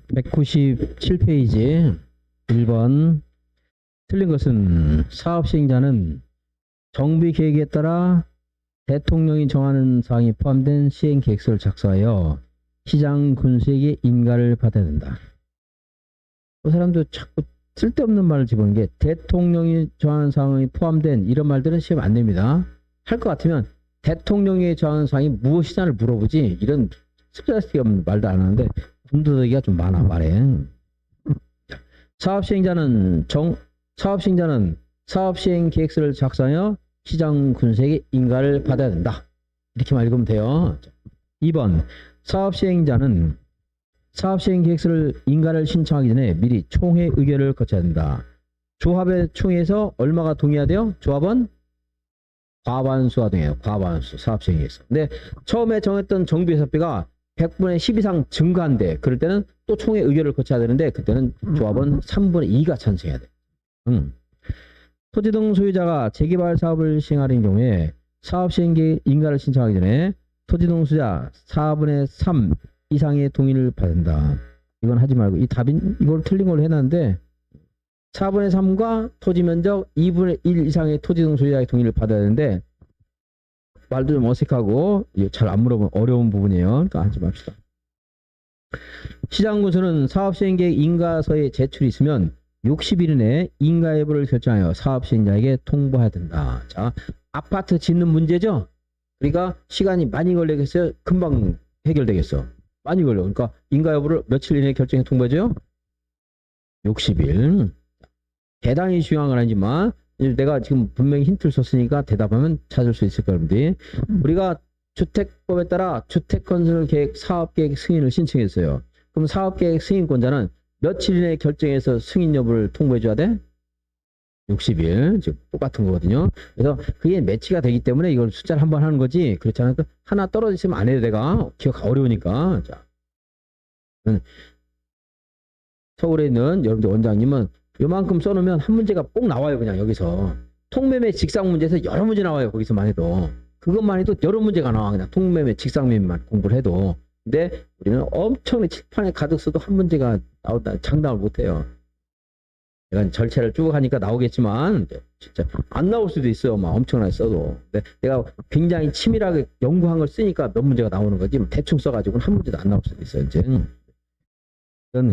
197페이지 1번 틀린 것은 사업 시행자는 정비 계획에 따라 대통령이 정하는 사항이 포함된 시행 계획서를 작성하여 시장 군수에게 인가를 받아야 된다. 그 사람도 자꾸 쓸데없는 말을 집어넣는 게 대통령이 정하는 사항이 포함된 이런 말들은 시험 안 냅니다. 할 것 같으면 대통령이 정하는 사항이 무엇이냐를 물어보지 이런 쓸데없는 말도 안 하는데 군더더기가 좀 많아 말해. 사업 시행자는 사업 시행 계획서를 작성하여 시장 군수에게 인가를 받아야 된다. 이렇게만 읽으면 돼요. 2번 사업 시행자는 사업 시행 계획서를 인가를 신청하기 전에 미리 총회 의결을 거쳐야 된다. 조합의 총회에서 얼마가 동의해야 돼요? 조합은 과반수가 동의해요. 과반수 사업 시행 계획서. 근데 처음에 정했던 정비 회사비가 100분의 10 이상 증가한대. 그럴 때는 또 총회 의결을 거쳐야 되는데 그때는 조합은 3분의 2가 찬성해야 돼. 토지 등 소유자가 재개발 사업을 시행하는 경우에 사업 시행 계획 인가를 신청하기 전에 토지 등 소유자 4분의 3 이상의 동의를 받는다. 이건 하지 말고 이 답인 이걸 틀린 걸로 해놨는데 4분의 3과 토지 면적 2분의 1 이상의 토지 등 소유자의 동의를 받아야 되는데 말도 좀 어색하고 잘 안 물어보면 어려운 부분이에요. 그러니까 하지 맙시다. 시장군수는 사업시행계획 인가서에 제출이 있으면 60일 이내에 인가 여부를 결정하여 사업시행자에게 통보해야 된다. 자, 아파트 짓는 문제죠? 그러니까 시간이 많이 걸리겠어요? 금방 해결되겠어? 많이 걸려. 그러니까 인가 여부를 며칠 이내에 결정해 통보해줘요? 60일. 대단히 중요한 건 아니지만 내가 지금 분명히 힌트를 썼으니까 대답하면 찾을 수 있을 겁니다. 우리가 주택법에 따라 주택건설계획 사업계획 승인을 신청했어요. 그럼 사업계획 승인권자는 며칠 이내에 결정해서 승인 여부를 통보해줘야 돼? 60일. 지금 똑같은 거거든요. 그래서 그게 매치가 되기 때문에 이걸 숫자를 한번 하는 거지. 그렇지 않으면 하나 떨어지시면 안 해도 내가 기억 어려우니까. 자, 서울에 있는 여러분들 원장님은 요만큼 써놓으면 한 문제가 꼭 나와요. 그냥 여기서 통매매 직상 문제에서 여러 문제 나와요. 거기서만 해도 그것만 해도 여러 문제가 나와. 그냥 통매매 직상매매만 공부를 해도. 근데 우리는 엄청나게 칠판에 가득 써도 한 문제가 나온다. 장담을 못해요. 내가 절차를 쭉 하니까 나오겠지만 진짜 안 나올 수도 있어요. 막 엄청나게 써도. 근데 내가 굉장히 치밀하게 연구한 걸 쓰니까 몇 문제가 나오는 거지. 대충 써가지고는 한 문제도 안 나올 수도 있어요. 이제.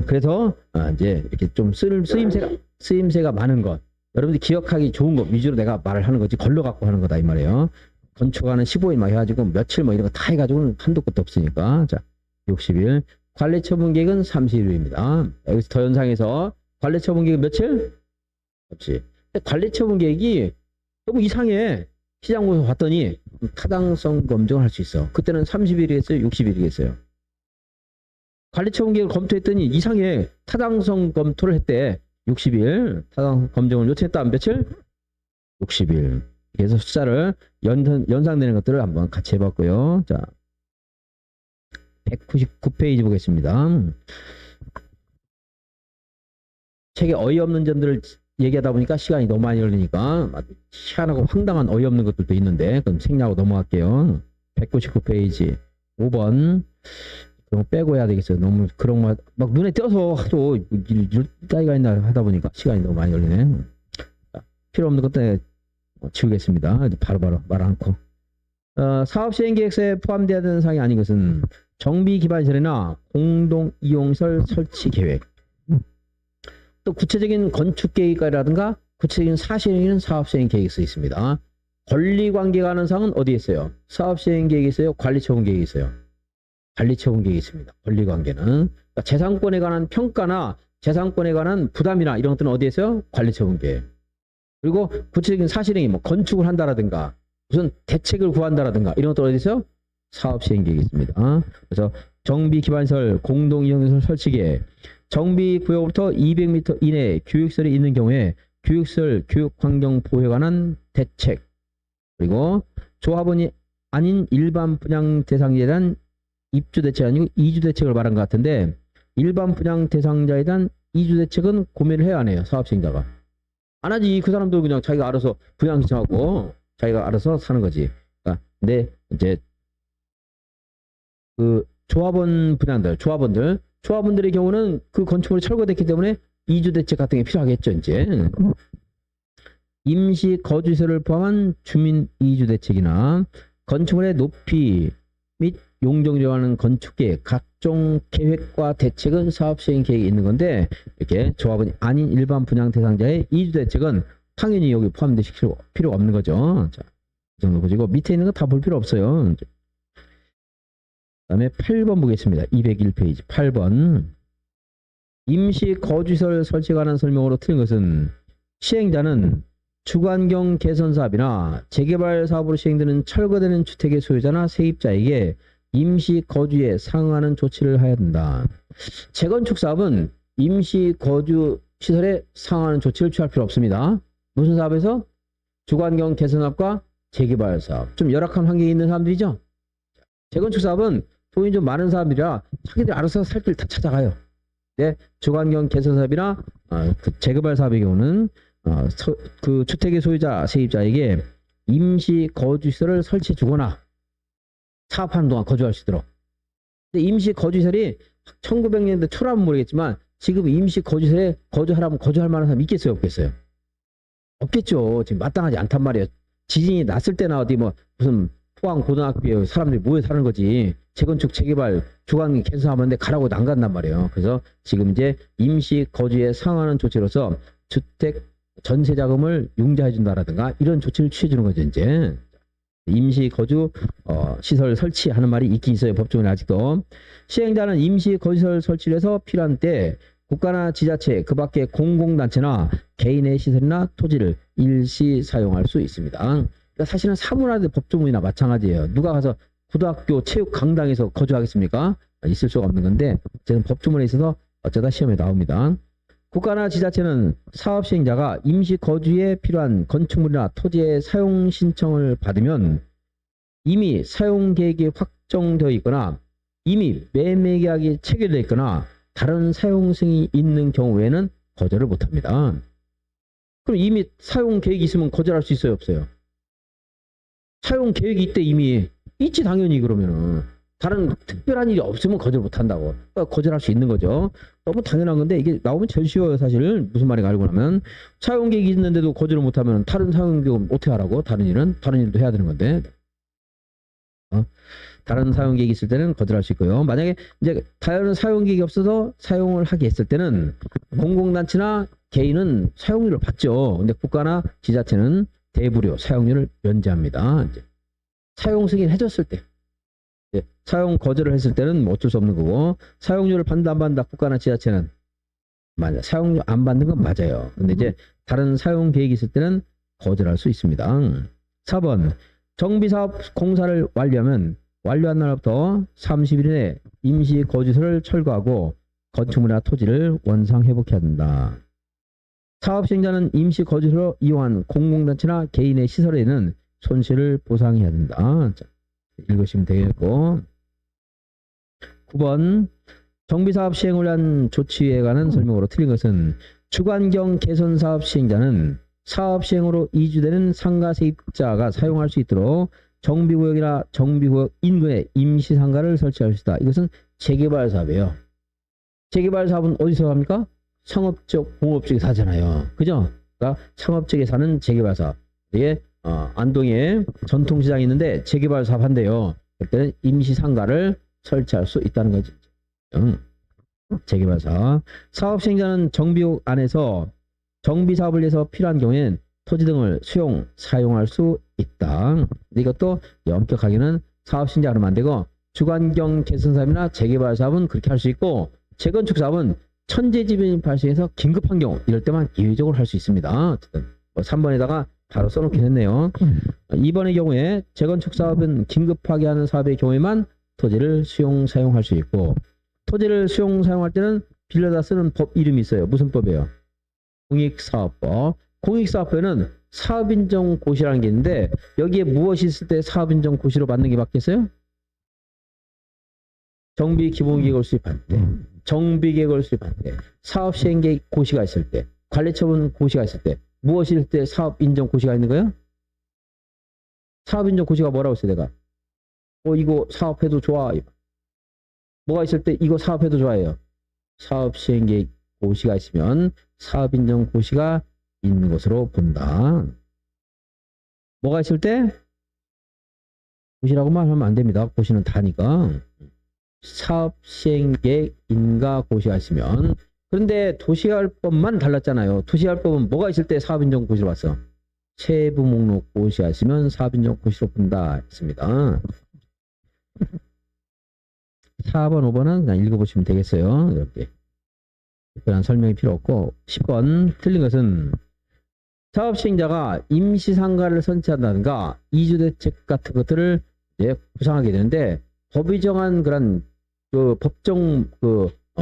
그래서 이제 이렇게 좀 쓰임새가 많은 것, 여러분들이 기억하기 좋은 것 위주로 내가 말을 하는 거지 걸러 갖고 하는 거다 이 말이에요. 건축하는 15일 막 해가지고 며칠 뭐 이런 거 다 해가지고는 한도 끝도 없으니까. 자, 60일. 관리처분 계획은 30일입니다. 여기서 더 연상해서 관리처분 계획 며칠? 없지. 관리처분 계획이 너무 이상해. 시장에서 봤더니 타당성 검증을 할 수 있어. 그때는 30일이겠어요? 60일이겠어요? 관리처분 계획을 검토했더니 이상해. 타당성 검토를 했대. 60일. 타당성 검증을 요청했다. 며칠? 60일. 그래서 숫자를 연상되는 것들을 한번 같이 해봤고요. 자, 199페이지 보겠습니다. 책에 어이없는 점들을 얘기하다 보니까 시간이 너무 많이 걸리니까 희한하고 황당한 어이없는 것들도 있는데 그럼 생략하고 넘어갈게요. 199페이지 5번 그런 거 빼고 해야 되겠어요. 너무 그런 거 막 눈에 띄어서 하도 일 따위가 있나 하다 보니까 시간이 너무 많이 걸리네. 필요 없는 것들 지우겠습니다. 바로바로 말 않고. 사업시행계획서에 포함되어야 되는 사항이 아닌 것은 정비기반시설이나 공동이용시설 설치계획, 또 구체적인 건축계획이라든가 구체적인 사실행위는 사업시행계획서에 있습니다. 권리관계가 하는 사항은 어디에 있어요? 사업시행계획이 있어요? 관리처분계획이 있어요? 관리처분계획이 있습니다. 권리관계는. 그러니까 재산권에 관한 평가나 재산권에 관한 부담이나 이런 것들은 어디에 있어요? 관리처분계획. 그리고 구체적인 사실행위, 뭐 건축을 한다라든가 무슨 대책을 구한다라든가 이런 것들 어디서 사업시행계획이 있습니다. 그래서 정비기반시설, 공동이용시설 설치계획, 정비구역부터 200m 이내에 교육시설이 있는 경우에 교육시설, 교육환경 보호에 관한 대책, 그리고 조합원이 아닌 일반 분양 대상자에 대한 입주대책 아니고 이주대책을 말한 것 같은데 일반 분양 대상자에 대한 이주대책은 고민을 해야 하네요. 사업시행자가. 안 하지. 그 사람도 그냥 자기가 알아서 분양 신청하고 자기가 알아서 사는 거지. 그러니까 근데 이제 그 조합원들 조합원들의 경우는 그 건축물이 철거됐기 때문에 이주 대책 같은 게 필요하겠죠, 이제. 임시 거주시설을 포함한 주민 이주 대책이나 건축물의 높이 및 용적률에 관한 건축계획, 각종 계획과 대책은 사업 시행 계획에 있는 건데, 이렇게 조합원이 아닌 일반 분양 대상자의 이주 대책은 당연히 여기 포함될 필요가 없는 거죠. 자, 이 정도 보시고 밑에 있는 거 다 볼 필요 없어요. 그다음에 8번 보겠습니다. 201페이지 8번. 임시 거주시설 설치에 관한 설명으로 틀린 것은 시행자는 주관경 개선 사업이나 재개발 사업으로 시행되는 철거되는 주택의 소유자나 세입자에게 임시 거주에 상응하는 조치를 해야 된다. 재건축 사업은 임시 거주 시설에 상응하는 조치를 취할 필요 없습니다. 무슨 사업에서? 주관경 개선 사업과 재개발 사업. 좀 열악한 환경에 있는 사람들이죠. 재건축 사업은 돈이 좀 많은 사람들이라 자기들 알아서 살 길 다 찾아가요. 네, 주관경 개선 사업이나 그 재개발 사업의 경우는 그 주택의 소유자 세입자에게 임시 거주시설을 설치해 주거나 사업하는 동안 거주할 수 있도록. 근데 임시 거주시설이 1900년대 초라면 모르겠지만 지금 임시 거주시설에 거주하라면 거주할 만한 사람 있겠어요, 없겠어요? 없겠죠. 지금 마땅하지 않단 말이에요. 지진이 났을 때나 어디 뭐 무슨 포항 고등학교에 사람들이 모여 사는 거지. 재건축 재개발 주관 개선하는데 가라고 안 간단 말이에요. 그래서 지금 이제 임시 거주에 상응하는 조치로서 주택 전세 자금을 융자해 준다라든가 이런 조치를 취해 주는 거죠, 이제. 임시 거주 시설 설치하는 말이 있긴 있어요. 법조문에 아직도. 시행자는 임시 거주시설 설치를 해서 필요한 때 국가나 지자체, 그 밖의 공공단체나 개인의 시설이나 토지를 일시 사용할 수 있습니다. 그러니까 사실은 사문화된 법조문이나 마찬가지예요. 누가 가서 고등학교 체육 강당에서 거주하겠습니까? 있을 수가 없는 건데 저는 법조문에 있어서 어쩌다 시험에 나옵니다. 국가나 지자체는 사업 시행자가 임시 거주에 필요한 건축물이나 토지의 사용 신청을 받으면 이미 사용 계획이 확정되어 있거나 이미 매매 계약이 체결되어 있거나 다른 사용승이 있는 경우에는 거절을 못합니다. 그럼 이미 사용 계획이 있으면 거절할 수 있어요, 없어요? 사용 계획이 있대 이미. 있지 당연히. 그러면은 다른 특별한 일이 없으면 거절 못한다고. 그러니까 거절할 수 있는 거죠. 너무 당연한 건데 이게 나오면 제일 쉬워요, 사실. 무슨 말인가 알고 나면. 사용 계획이 있는데도 거절을 못하면 다른 사용 계획은 어떻게 하라고? 다른 일도 해야 되는 건데. 다른 사용 계획이 있을 때는 거절할 수 있고요. 만약에 이제 다른 사용 계획이 없어서 사용을 하게 했을 때는 공공단체나 개인은 사용료를 받죠. 근데 국가나 지자체는 대부료 사용료를 면제합니다. 이제 사용 승인 해줬을 때. 사용 거절을 했을 때는 뭐 어쩔 수 없는 거고, 사용료를 받는다 안 받는다 국가나 지자체는 맞아. 사용료 안 받는 건 맞아요. 근데 이제 다른 사용 계획이 있을 때는 거절할 수 있습니다. 4번. 정비사업 공사를 완료하면 완료한 날부터 30일 내에 임시 거주시설을 철거하고 건축물이나 토지를 원상 회복해야 된다. 사업 시행자는 임시 거주시설로 이용한 공공단체나 개인의 시설에는 손실을 보상해야 된다. 자, 읽으시면 되겠고. 9번. 정비사업 시행을 위한 조치에 관한 설명으로 틀린 것은 주관경 개선사업 시행자는 사업 시행으로 이주되는 상가 세입자가 사용할 수 있도록 정비구역이나 정비구역 인근에 임시상가를 설치할 수 있다. 이것은 재개발 사업이에요. 재개발 사업은 어디서 합니까? 상업적, 공업적에서 하잖아요. 그죠? 그러니까 상업적에 사는 재개발 사업. 이게 안동에 전통시장이 있는데 재개발 사업 한대요. 그때는 임시상가를 설치할 수 있다는 거지. 재개발 사업. 사업 시행자는 정비구역 안에서 정비 사업을 위해서 필요한 경우에는 토지 등을 수용, 사용할 수 있다. 이것도 엄격하게는 사업 시행자가 하면 안 되고 주관경 개선 사업이나 재개발 사업은 그렇게 할 수 있고 재건축 사업은 천재지변이 발생해서 긴급한 경우 이럴 때만 예외적으로 할 수 있습니다. 어쨌든 3번에다가 바로 써놓긴 했네요. 2번의 경우에 재건축 사업은 긴급하게 하는 사업의 경우에만 토지를 수용, 사용할 수 있고 토지를 수용, 사용할 때는 빌려다 쓰는 법 이름이 있어요. 무슨 법이에요? 공익사업법. 공익사업법에는 사업인정고시라는 게 있는데 여기에 무엇이 있을 때 사업인정고시로 받는 게 맞겠어요? 정비기본계획을 수립할 때, 정비계획을 수립할 때, 사업시행계획 고시가 있을 때, 관리처분 고시가 있을 때, 무엇이 있을 때 사업인정고시가 있는 거예요? 사업인정고시가 뭐라고 했어요, 내가? 이거 사업해도 좋아. 뭐가 있을 때 이거 사업해도 좋아해요. 사업 시행 계획 고시가 있으면 사업 인정 고시가 있는 것으로 본다. 뭐가 있을 때? 고시라고만 하면 안 됩니다. 고시는 다니까. 사업 시행 계획 인가 고시가 있으면. 그런데 도시활법만 달랐잖아요. 도시활법은 뭐가 있을 때 사업 인정 고시로 봤어? 세부 목록 고시가 있으면 사업 인정 고시로 본다 했습니다. 4번, 5번은 그냥 읽어보시면 되겠어요. 이렇게. 특별한 설명이 필요 없고. 10번 틀린 것은 사업 시행자가 임시상가를 선치한다든가 이주대책 같은 것들을 이제 구상하게 되는데 법이 정한 그런 그 법정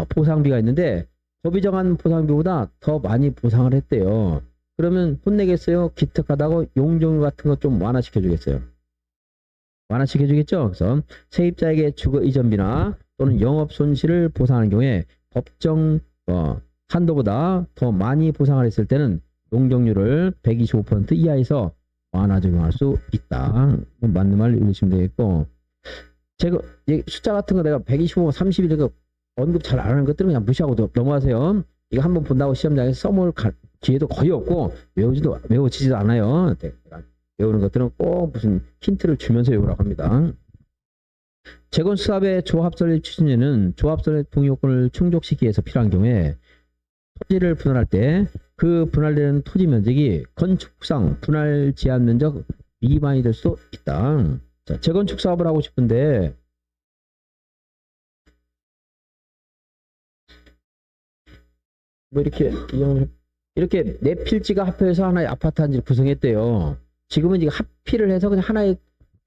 보상비가 있는데 법이 정한 보상비보다 더 많이 보상을 했대요. 그러면 혼내겠어요? 기특하다고 용적률 같은 거 좀 완화시켜 주겠어요? 완화시켜 주겠죠? 그래서 세입자에게 주거 이전비나 또는 영업 손실을 보상하는 경우에 법정 한도보다 더 많이 보상을 했을 때는 용적률을 125% 이하에서 완화 적용할 수 있다. 맞는 말 읽으시면 되겠고, 제가 숫자 같은 거 내가 125, 30 이렇게 언급 잘 안 하는 것들은 그냥 무시하고 넘어가세요. 이거 한번 본다고 시험장에서 써볼 기회도 거의 없고 외워지지도 않아요. 외우는 것들은 꼭 무슨 힌트를 주면서 외우라고 합니다. 재건수사업의 조합설립 추진에는 조합설립 동의요건을 충족시키기 위해서 필요한 경우에 토지를 분할할 때 그 분할되는 토지 면적이 건축상 분할 제한 면적 미만이 될 수도 있다. 자, 재건축 사업을 하고 싶은데 뭐 이렇게 네 필지가 합해서 하나의 아파트 한 집을 구성했대요. 지금은 이게 합필을 해서 그냥 하나의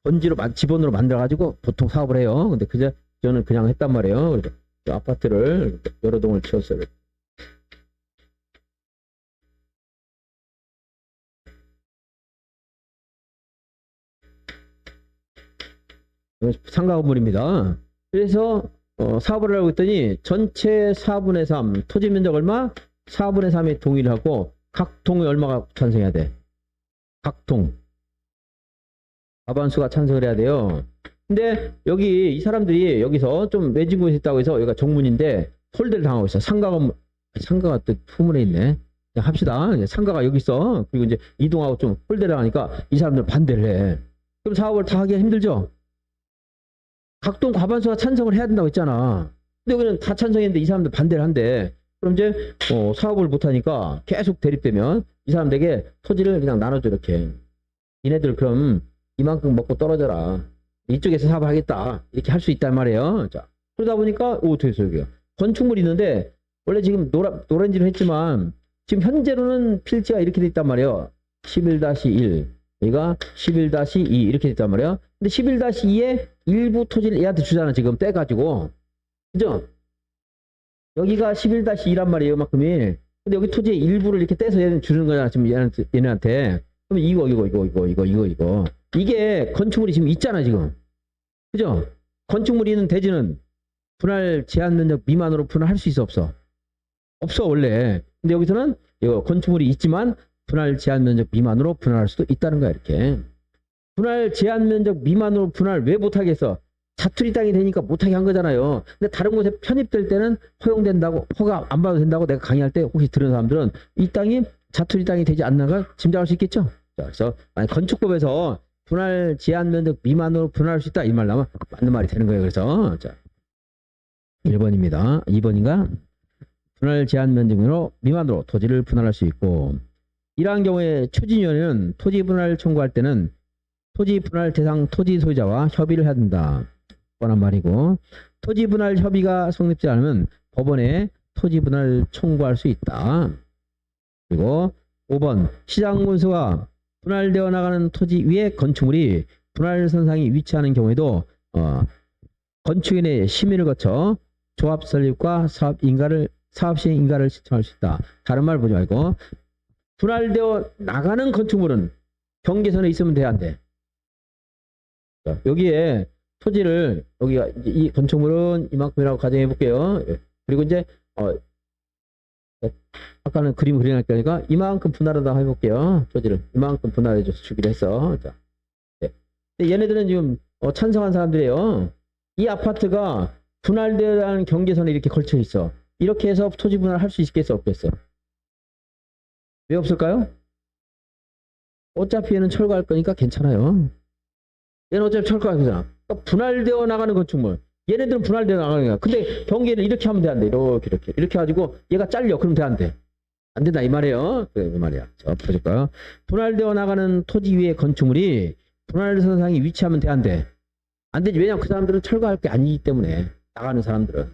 번지로 지번으로 만들어가지고 보통 사업을 해요. 근데 저는 그냥 했단 말이에요. 그래서 아파트를 여러 동을 지었어요. 상가 건물입니다. 그래서 사업을 하고 있더니 전체 4분의 3 토지 면적 얼마? 4분의 3에 동의를 하고 각 동에 얼마가 찬성해야 돼? 각 동. 과반수가 찬성을 해야 돼요. 근데 여기 이 사람들이 여기서 좀 외지부에서 있다고 해서 여기가 정문인데 홀대를 당하고 있어. 상가가 또 후문에 있네. 그냥 합시다. 상가가 여기 있어. 그리고 이제 이동하고 좀 홀대를 하니까 이 사람들 반대를 해. 그럼 사업을 다 하기가 힘들죠? 각동 과반수가 찬성을 해야 된다고 했잖아. 근데 여기는 다 찬성했는데 이 사람들 반대를 한대. 그럼 이제 사업을 못하니까 계속 대립되면 이 사람들에게 토지를 그냥 나눠줘 이렇게. 얘네들 그럼 이만큼 먹고 떨어져라. 이쪽에서 사업을 하겠다. 이렇게 할 수 있단 말이에요. 자, 그러다 보니까 됐어요. 여기요. 건축물이 있는데 원래 지금 노란지로 했지만 지금 현재로는 필지가 이렇게 돼 있단 말이에요. 11-1 여기가 11-2 이렇게 됐단 말이에요. 근데 11-2에 일부 토지를 얘한테 주잖아. 지금 떼가지고. 그죠? 여기가 11-2란 말이에요. 만큼이. 근데 여기 토지의 일부를 이렇게 떼서 얘는 주는 거잖아. 지금 얘네한테. 그럼 이거. 이게 건축물이 지금 있잖아. 지금. 그죠? 건축물이 있는 대지는 분할 제한 면적 미만으로 분할할 수 있어 없어? 없어 원래. 근데 여기서는 이거 건축물이 있지만 분할 제한 면적 미만으로 분할할 수도 있다는 거야. 이렇게. 분할 제한 면적 미만으로 분할 왜 못하겠어? 자투리 땅이 되니까 못하게 한 거잖아요. 근데 다른 곳에 편입될 때는 허용된다고, 허가 안 받아도 된다고 내가 강의할 때 혹시 들은 사람들은 이 땅이 자투리 땅이 되지 않나가 짐작할 수 있겠죠? 자, 그래서 건축법에서 분할 제한 면적 미만으로 분할할 수 있다 이 말 나오면 맞는 말이 되는 거예요. 그래서 자 1번입니다. 2번인가? 분할 제한 면적 미만으로 토지를 분할할 수 있고, 이러한 경우에 추진위원회는 토지 분할 청구할 때는 토지 분할 대상 토지 소유자와 협의를 해야 된다. 뻔한 말이고, 토지 분할 협의가 성립되지 않으면 법원에 토지 분할 청구할 수 있다. 그리고 5번 시장 문서가 분할되어 나가는 토지 위에 건축물이 분할 선상이 위치하는 경우에도 건축인의 심의를 거쳐 조합 설립과 사업 시행 인가를 신청할 수 있다. 다른 말 보지 말고 분할되어 나가는 건축물은 경계선에 있으면 돼, 안 돼? 여기에 토지를 여기가 이 건축물은 이만큼이라고 가정해 볼게요. 그리고 이제 아까는 그림 그리니까 이만큼 분할하다 해볼게요. 토지를 이만큼 분할해줘서 주기로 했어. 자, 네. 얘네들은 지금 찬성한 사람들이에요. 이 아파트가 분할되는 경계선에 이렇게 걸쳐 있어. 이렇게 해서 토지 분할 할 수 있겠어, 없겠어? 왜 없을까요? 어차피 얘는 철거할 거니까 괜찮아요. 얘는 어차피 철거할 거잖아. 그러니까 분할되어 나가는 건축물. 얘네들은 분할되어 나가는 거야. 근데 경계는 이렇게 하면 돼, 안 돼? 이렇게 가지고 얘가 잘려. 그럼 돼, 안 돼? 안 된다, 이 말이에요. 그래, 그 말이야. 자, 보실까요? 분할되어 나가는 토지 위의 건축물이 분할선상에 위치하면 돼, 안 돼? 안 되지. 왜냐면 그 사람들은 철거할 게 아니기 때문에. 나가는 사람들은.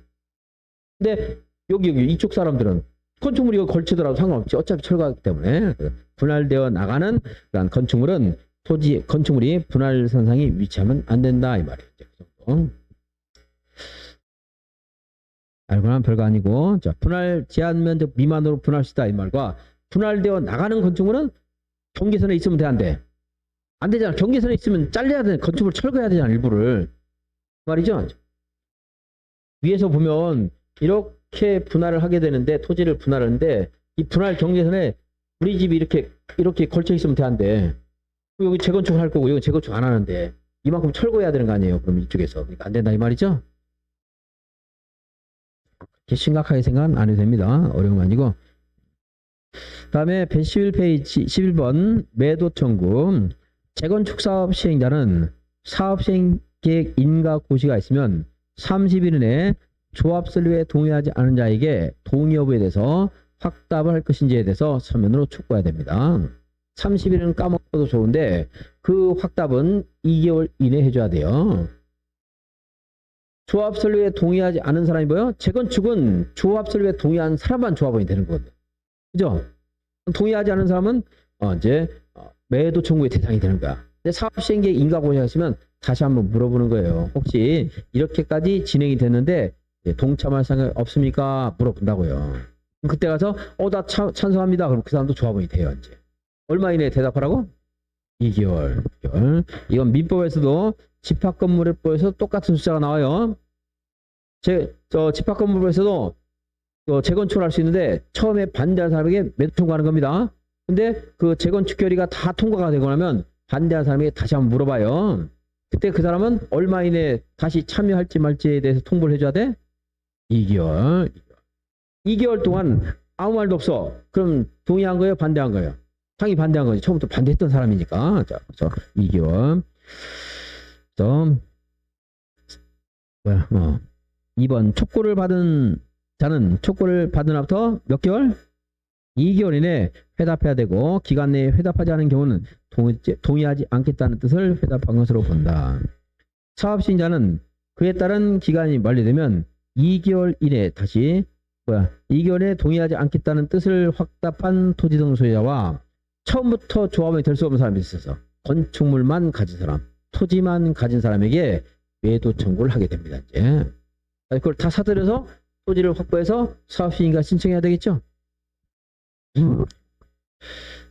근데 여기 이쪽 사람들은 건축물이 여기 걸치더라도 상관없지. 어차피 철거하기 때문에. 분할되어 나가는 그런 건축물은 건축물이 분할선상에 위치하면 안 된다, 이 말이에요. 그 정도. 알고는 별거 아니고, 자, 분할 제한 면적 미만으로 분할 수 있다, 이 말과 분할되어 나가는 건축물은 경계선에 있으면 돼, 안 돼? 안 되잖아. 경계선에 있으면 잘려야 돼. 건축물 철거해야 되잖아, 일부를. 말이죠. 위에서 보면 이렇게 분할을 하게 되는데, 토지를 분할하는데 이 분할 경계선에 우리 집이 이렇게 걸쳐 있으면 돼, 안 돼? 여기 재건축을 할 거고 여기 재건축 안 하는데 이만큼 철거해야 되는 거 아니에요? 그럼 이쪽에서. 그러니까 안 된다, 이 말이죠. 이렇게 심각하게 생각 안 해도 됩니다. 어려운 거 아니고. 다음에 111페이지 11번 매도 청구. 재건축 사업 시행자는 사업 시행 계획 인가 고시가 있으면 30일 이내에 조합 설립에 동의하지 않은 자에게 동의 여부에 대해서 확답을 할 것인지에 대해서 서면으로 촉구해야 됩니다. 30일은 까먹어도 좋은데 그 확답은 2개월 이내에 해줘야 돼요. 조합 설립에 동의하지 않은 사람이 뭐예요? 재건축은 조합 설립에 동의한 사람만 조합원이 되는 거거든요. 그죠? 동의하지 않은 사람은 이제 매도 청구의 대상이 되는 거야. 근데 사업 시행계획 인가 고시하시면 다시 한번 물어보는 거예요. 혹시 이렇게까지 진행이 됐는데 동참할 생각 없습니까? 물어본다고요. 그때 가서 나 찬성합니다. 그럼 그 사람도 조합원이 돼요. 이제 얼마 이내에 대답하라고? 2개월. 이건 민법에서도 집합건물법에서 똑같은 숫자가 나와요. 집합건물법에서도 재건축을 할 수 있는데 처음에 반대한 사람에게 매도 청구하는 겁니다. 근데 그 재건축 결의가 다 통과가 되고 나면 반대한 사람에게 다시 한번 물어봐요. 그때 그 사람은 얼마 이내에 다시 참여할지 말지에 대해서 통보를 해줘야 돼? 2개월. 2개월 동안 아무 말도 없어. 그럼 동의한 거예요? 반대한 거예요? 상이 반대한 거지. 처음부터 반대했던 사람이니까. 자, 그래서 2개월. 2번 촉구를 받은 자는 촉구를 받은 앞부터 몇 개월? 2개월 이내에 회답해야 되고 기간 내에 회답하지 않은 경우는 동의하지 않겠다는 뜻을 회답한 것으로 본다. 사업시행자는 그에 따른 기간이 만료되면 2개월 이내에 2개월에 동의하지 않겠다는 뜻을 확답한 토지 등 소유자와 처음부터 조합원이 될 수 없는 사람이 있어서 건축물만 가진 사람, 토지만 가진 사람에게 매도 청구를 하게 됩니다. 이제 그걸 다 사들여서 토지를 확보해서 사업시행자가 신청해야 되겠죠.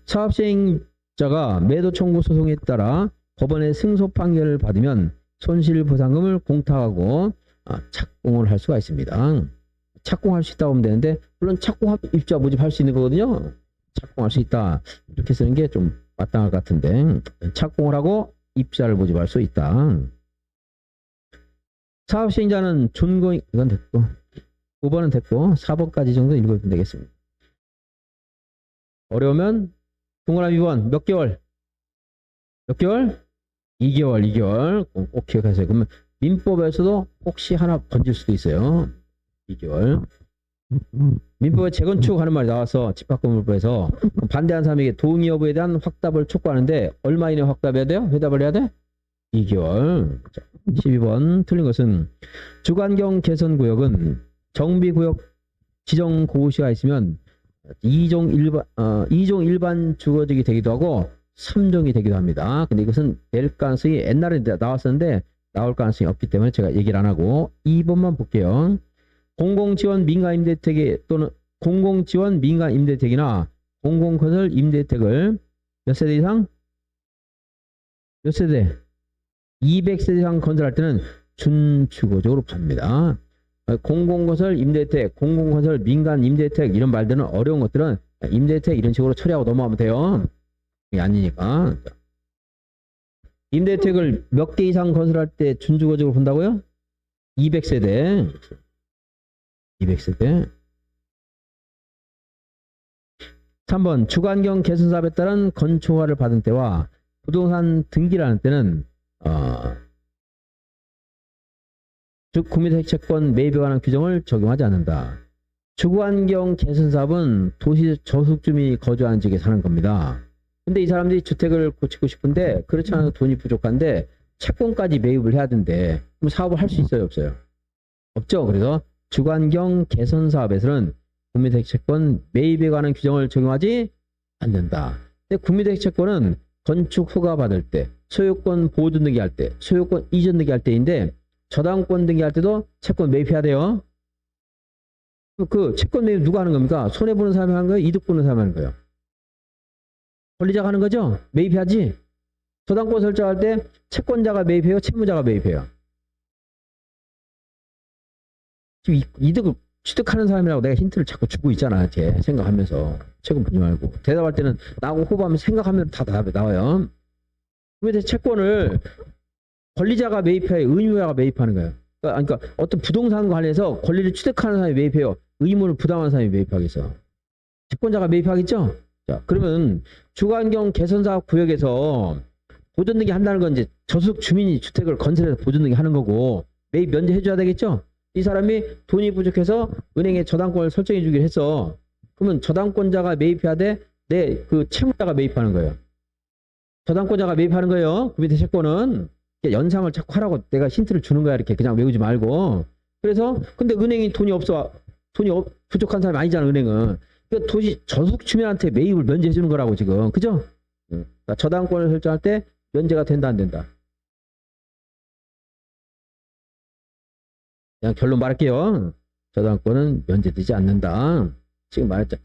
사업시행자가 매도 청구 소송에 따라 법원의 승소 판결을 받으면 손실보상금을 공탁하고 착공을 할 수가 있습니다. 착공할 수 있다고 하면 되는데 물론 착공 입주자 모집할 수 있는 거거든요. 착공할 수 있다. 이렇게 쓰는 게 좀 마땅할 것 같은데 착공을 하고 입주자를 모집할 수 있다. 사업시행자는 준공이 이건 됐고 5번은 됐고 4번까지 정도 읽어주면 되겠습니다. 어려우면 동그라미 2번 몇 개월? 몇 개월? 2개월. 꼭 기억하세요. 그러면 민법에서도 혹시 하나 번질 수도 있어요. 2개월. 민법에 재건축 하는 말이 나와서 집합건물법에서 반대한 사람에게 동의 여부에 대한 확답을 촉구하는데 얼마 이내에 확답해야 돼요? 회답을 해야 돼? 2개월. 12번 틀린 것은 주관경 개선구역은 정비구역 지정 고시가 있으면 2종 일반 주거지역이 되기도 하고 3종이 되기도 합니다. 근데 이것은 될 가능성이 옛날에 나왔었는데 나올 가능성이 없기 때문에 제가 얘기를 안 하고 2번만 볼게요. 공공지원 민간임대택이 또는 공공지원 민간임대택이나 공공건설 임대택을 몇 세대 이상? 몇 세대? 200세대 이상 건설할 때는 준주거적으로 팝니다. 공공건설 임대택, 공공건설 민간 임대택 이런 말들은 어려운 것들은 임대택 이런 식으로 처리하고 넘어가면 돼요. 이게 아니니까. 임대택을 몇 개 이상 건설할 때 준주거적으로 본다고요? 200세대. 200세대. 3번 주관경 개선사업에 따른 건축허가를 받은 때와 부동산 등기를 하는 때는 즉 구매대책권 매입에 관한 규정을 적용하지 않는다. 주관경 개선사업은 도시 저속주민이 거주하는 지역에 사는 겁니다. 근데 이 사람들이 주택을 고치고 싶은데 그렇지 않아도 돈이 부족한데 채권까지 매입을 해야 된대. 그럼 사업을 할 수 있어요, 없어요? 없죠. 그래서 주관경 개선사업에서는 구매대책권 매입에 관한 규정을 적용하지 않는다. 근데 구매대책권은 건축 허가 받을 때, 소유권 보존 등기할 때, 소유권 이전 등기할 때인데 저당권 등기할 때도 채권 매입해야 돼요. 그 채권 매입 누가 하는 겁니까? 손해보는 사람이 하는 거예요? 이득 보는 사람이 하는 거예요? 권리자가 하는 거죠? 매입해야지. 저당권 설정할 때 채권자가 매입해요? 채무자가 매입해요? 지금 이득을 취득하는 사람이라고 내가 힌트를 자꾸 주고 있잖아. 이렇게 생각하면서. 채권 보지 말고. 대답할 때는 나하고 호흡하면 생각하면 다 답이 나와요. 그런데 채권을 권리자가 매입해요? 의무자가 매입하는 거예요? 그러니까 어떤 부동산 관련해서 권리를 취득하는 사람이 매입해요? 의무를 부담하는 사람이 매입하겠어? 채권자가 매입하겠죠? 자, 그러면 주관경 개선사업 구역에서 보존등기 한다는 건 이제 저소득 주민이 주택을 건설해서 보존등기 하는 거고 매입 면제해줘야 되겠죠? 이 사람이 돈이 부족해서 은행에 저당권을 설정해 주기로 했어. 그러면 저당권자가 매입해야 돼? 내 그 채무자가 매입하는 거예요. 저당권자가 매입하는 거예요. 그 밑에 채권은. 연상을 자꾸 하라고 내가 힌트를 주는 거야. 이렇게 그냥 외우지 말고. 그래서 근데 은행이 돈이 없어. 부족한 사람이 아니잖아, 은행은. 그러니까 도시 저소득 주민한테 매입을 면제해 주는 거라고 지금. 그죠? 그러니까 저당권을 설정할 때 면제가 된다, 안 된다? 그냥 결론 말할게요. 저당권은 면제되지 않는다. 지금 말했죠.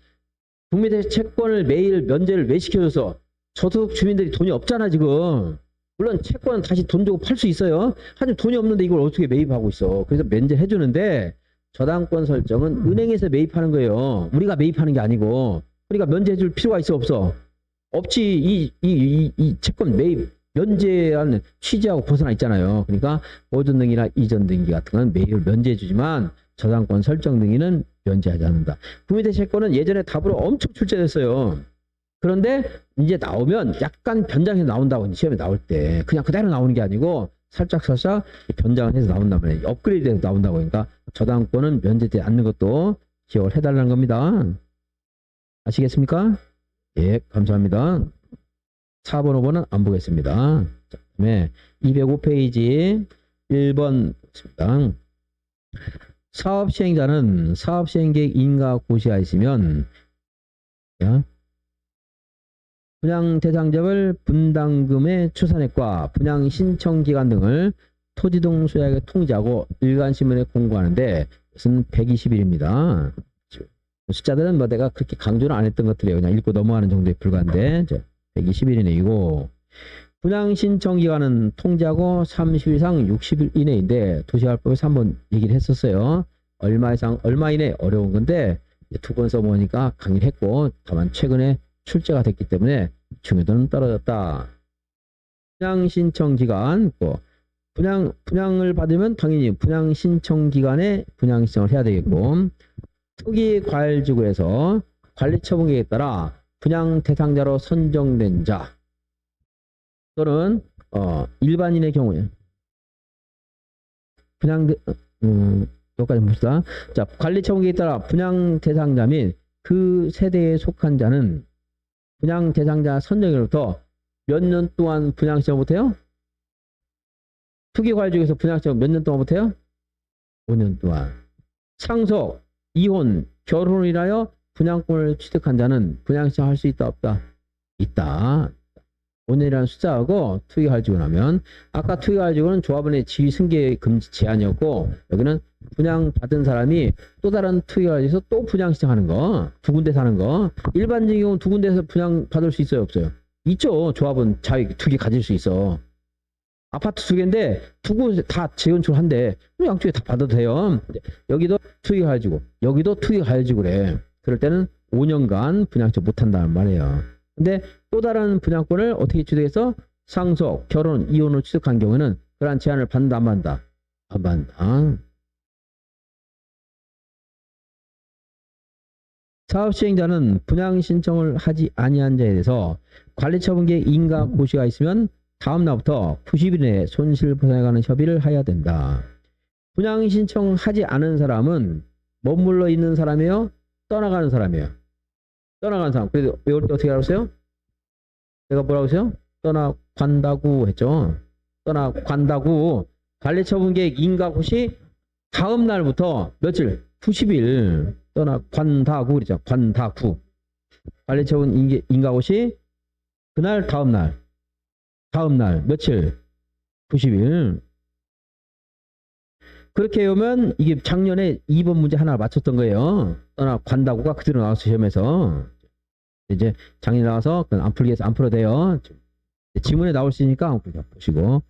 국민의 채권을 매일 면제를 왜 시켜줘서 저소득 주민들이 돈이 없잖아, 지금. 물론 채권은 다시 돈 주고 팔 수 있어요. 하지만 돈이 없는데 이걸 어떻게 매입하고 있어. 그래서 면제해 주는데 저당권 설정은 은행에서 매입하는 거예요. 우리가 매입하는 게 아니고. 그러니까 면제해 줄 필요가 있어, 없어? 없지. 이 채권 매입 면제하는 취지하고 벗어나 있잖아요. 그러니까 보존 등기나 이전 등기 같은 건 매입을 면제해 주지만 저당권 설정 등기는 면제하지 않는다. 구매대채권은 예전에 답으로 엄청 출제됐어요. 그런데 이제 나오면 약간 변장해서 나온다고, 시험에 나올 때. 그냥 그대로 나오는 게 아니고 살짝 변장을 해서 나온단 말이에요. 업그레이드해서 나온다고. 그러니까 저당권은 면제되지 않는 것도 기억을 해달라는 겁니다. 아시겠습니까? 예, 감사합니다. 4번, 5번은 안 보겠습니다. 자, 그다음에 205페이지 1번 보겠습니다. 사업시행자는 사업시행계획 인가 고시가 있으면 분양 대상자별 분담금의 추산액과 분양 신청 기간 등을 토지동 소유하게 통지하고 일간신문에 공고하는데 이것은 120일입니다. 숫자들은 뭐 내가 그렇게 강조는 안 했던 것들이에요. 그냥 읽고 넘어가는 정도에 불과한데 120일 이내이고 분양 신청 기간은 통지하고 30일 이상 60일 이내인데 도시개발법에서 한번 얘기를 했었어요. 얼마 이상 얼마 이내 어려운 건데 두 번 써보니까 강의를 했고 다만 최근에 출제가 됐기 때문에 중요도는 떨어졌다. 분양 신청 기간, 분양을 받으면 당연히 분양 신청 기간에 분양 신청을 해야 되겠고, 투기과열지구에서 관리처분계획에 따라 분양 대상자로 선정된 자 또는 일반인의 경우에 여기까지 봅시다. 자, 관리처분계획에 따라 분양 대상자 및 그 세대에 속한 자는 분양 대상자 선정일로부터 몇 년 동안 분양 신청 못해요? 투기과열지구에서 분양 신청 몇 년 동안 못해요? 5년 동안. 상속, 이혼, 결혼을 인하여 분양권을 취득한 자는 분양 신청할 수 있다, 없다? 있다. 5년이라는 숫자하고 투기과열지구는 하면 아까 투기과열지구는 조합원의 지위 승계 금지 제한이었고 여기는 분양받은 사람이 또 다른 투기과열지구에서 또 분양 신청하는 거, 두 군데 사는 거. 일반적인 경우는 두 군데에서 분양 받을 수 있어요, 없어요? 있죠. 조합은 자유 두 개 가질 수 있어. 아파트 두 개인데 두 곳에 다 재건축한데 양쪽에 다 받아도 돼요. 여기도 투기과열지구, 여기도 투기과열지구래. 그럴 때는 5년간 분양 신청 못한다는 말이에요. 근데 또 다른 분양권을 어떻게 취득해서 상속, 결혼, 이혼을 취득한 경우에는 그러한 제한을 받는다, 안 받는다? 안 받는다. 사업 시행자는 분양 신청을 하지 아니한 자에 대해서 관리처분계획 인가 고시가 있으면 다음 날부터 90일 내에 손실보상에 관한 협의를 해야 된다. 분양 신청하지 않은 사람은 머물러 있는 사람이에요? 떠나가는 사람이에요? 떠나가는 사람. 그래도 외울 때 어떻게 알았어요? 내가 뭐라고 했어요? 떠나간다고 했죠. 떠나간다고. 관리처분계획 인가 고시 다음 날부터 며칠? 90일 떠나간다고 그랬죠. 관다구. 관리처분 인가 고시 그날 다음 날 며칠? 90일. 그렇게 해오면 이게 작년에 2번 문제 하나 맞췄던 거예요. 떠나간다고가 그대로 나왔어 시험에서. 이제 작년에 나와서 안 풀기 해서 안 풀어도 돼요. 지문에 나올 수 있으니까 보시고.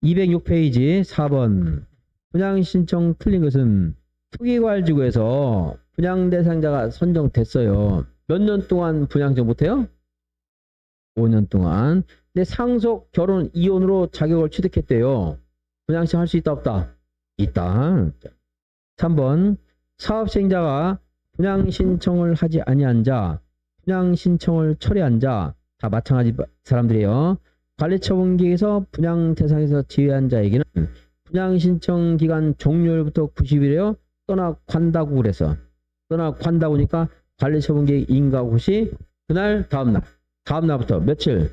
206페이지 4번. 분양 신청 틀린 것은 투기과열지구에서 분양 대상자가 선정됐어요. 몇 년 동안 분양 신청 못해요? 5년 동안. 근데 상속, 결혼, 이혼으로 자격을 취득했대요. 분양 신청할 수 있다 없다? 있다. 3번. 사업 시행자가 분양 신청을 하지 아니한 자, 분양 신청을 철회한 자, 다 마찬가지 사람들이에요. 관리처분계획에서 분양 대상에서 제외한 자에게는 분양 신청 기간 종료일부터 90일에요. 떠나간다고 그래서. 떠나간다고니까 관리처분계획 인가 고시 그날 다음 날부터 며칠?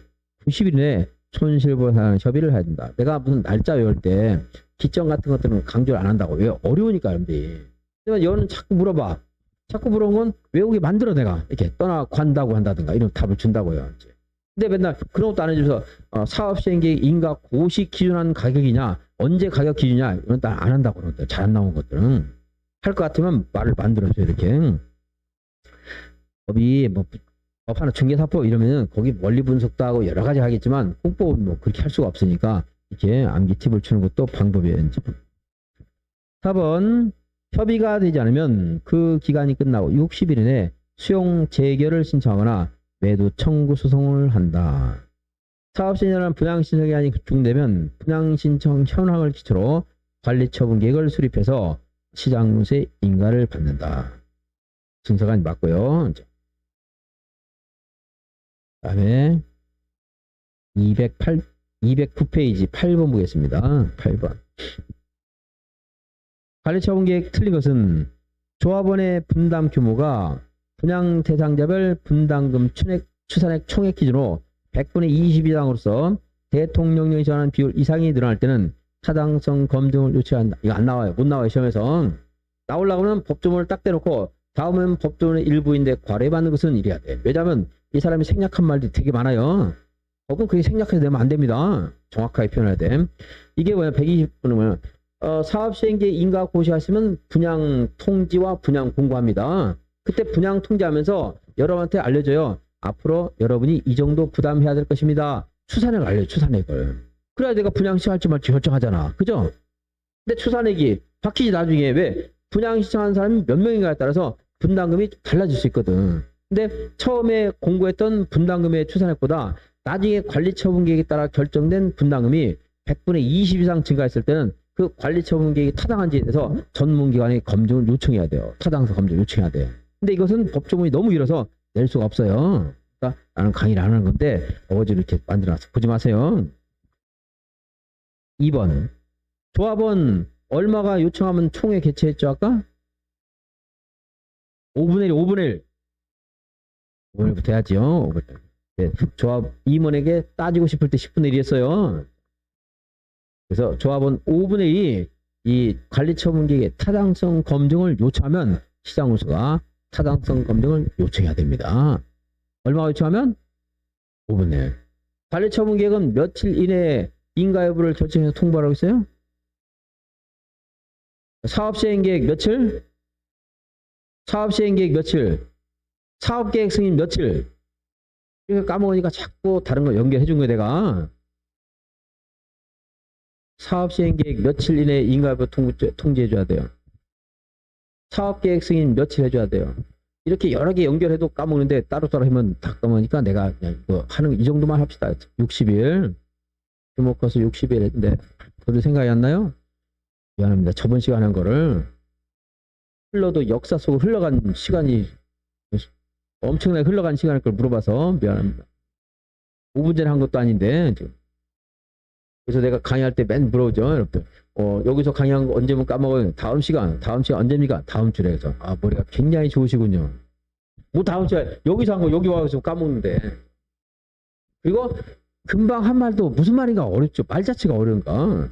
90일 내에 손실보상 협의를 해야 된다. 내가 무슨 날짜 외울 때 기점 같은 것들은 강조를 안 한다고. 왜? 어려우니까 여러분들이. 하지만 여는 자꾸 물어봐. 자꾸 물어보면 외우게 만들어 내가. 이렇게 떠나간다고 한다든가 이런 답을 준다고요. 근데 맨날 그런 것도 안 해줘서 사업시행계획 인가 고시 기준한 가격이냐 언제 가격 기준이냐 이런 것도 안 한다고 그러는데 잘 안 나온 것들은. 할 것 같으면 말을 만들어줘요. 이렇게. 법이 법 하나 중개사법 이러면은 거기 원리 분석도 하고 여러 가지 하겠지만 공법은 뭐 그렇게 할 수가 없으니까 이렇게 암기 팁을 주는 것도 방법이에요. 4번. 협의가 되지 않으면 그 기간이 끝나고 60일 이내 수용 재결을 신청하거나 매도 청구 소송을 한다. 사업시행자는 분양신청기간이 중되면 분양신청 현황을 기초로 관리처분계획을 수립해서 시장문세 인가를 받는다. 순서가 맞고요. 그 다음에 209페이지 8번 보겠습니다. 8번. 관리처분계획 틀린 것은 조합원의 분담 규모가 분양 대상자별 분담금 추산액 총액 기준으로 100분의 20 이상으로서 대통령령이 정한 비율 이상이 늘어날 때는 타당성 검증을 요청한다. 이거 안 나와요. 못 나와요. 시험에서. 나오려고 하면 법조문을 딱 대놓고 다음은 법조문의 일부인데 과례받는 것은 이래야 돼. 왜냐하면 이 사람이 생략한 말들이 되게 많아요. 법은 그게 생략해서 내면 안 됩니다. 정확하게 표현해야 돼. 이게 뭐냐 120분은 뭐냐 사업시행계획 인가 고시하시면 분양 통지와 분양 공고합니다. 그때 분양 통지하면서 여러분한테 알려줘요. 앞으로 여러분이 이 정도 부담해야 될 것입니다. 추산액을 알려요. 추산액을. 그래야 내가 분양 신청할지 말지 결정하잖아. 그죠? 근데 추산액이 바뀌지 나중에. 왜? 분양 신청한 사람이 몇 명인가에 따라서 분담금이 달라질 수 있거든. 근데 처음에 공고했던 분담금의 추산액보다 나중에 관리처분계획에 따라 결정된 분담금이 100분의 20 이상 증가했을 때는 그 관리처분계획이 타당한지에 대해서 전문기관에 검증을 요청해야 돼요. 타당성 검증 요청해야 돼. 근데 이것은 법조문이 너무 길어서 낼 수가 없어요. 그러니까 나는 강의를 안 하는 건데 어거지로 이렇게 만들어놨어. 보지 마세요. 2번. 조합원 얼마가 요청하면 총회 개최했죠 아까? 5분의 1, 5분의 1. 5분의 1부터 해야지요. 5분의 1. 네, 조합 임원에게 따지고 싶을 때 10분의 1이 했어요. 그래서 조합원 5분의 1이 이 관리처분계획의 타당성 검증을 요청하면 시장운수가 타당성 검증을 요청해야 됩니다. 얼마 요청하면? 5분의 1. 관리처분계획은 며칠 이내에 인가 여부를 결정해서 통보하라고 했어요? 사업시행계획 며칠? 사업시행계획 며칠? 사업계획 승인 며칠? 이거 까먹으니까 자꾸 다른 거 연결해 준 거야 내가. 사업시행계획 며칠 이내에 인가 여부 통지해 줘야 돼요. 사업계획 승인 며칠 해줘야 돼요. 이렇게 여러 개 연결해도 까먹는데 따로따로 하면 다 까먹으니까 내가 그냥 이거 하는 이 정도만 합시다. 60일. 규모 커서 60일 했는데 그래도 생각이 안 나요? 미안합니다. 저번 시간 한 거를 흘러도 역사 속으로 흘러간 시간이 엄청나게 흘러간 시간일 걸 물어봐서 미안합니다. 5분 전에 한 것도 아닌데 지금. 그래서 내가 강의할 때 맨 물어보죠, 여러분들. 여기서 강의한 거 언제면 까먹어요. 다음 시간 언제입니까? 다음 주래. 그래서 머리가 굉장히 좋으시군요. 뭐 다음 주에 여기서 한 거 여기 와서 까먹는데. 그리고 금방 한 말도 무슨 말인가 어렵죠. 말 자체가 어려운가.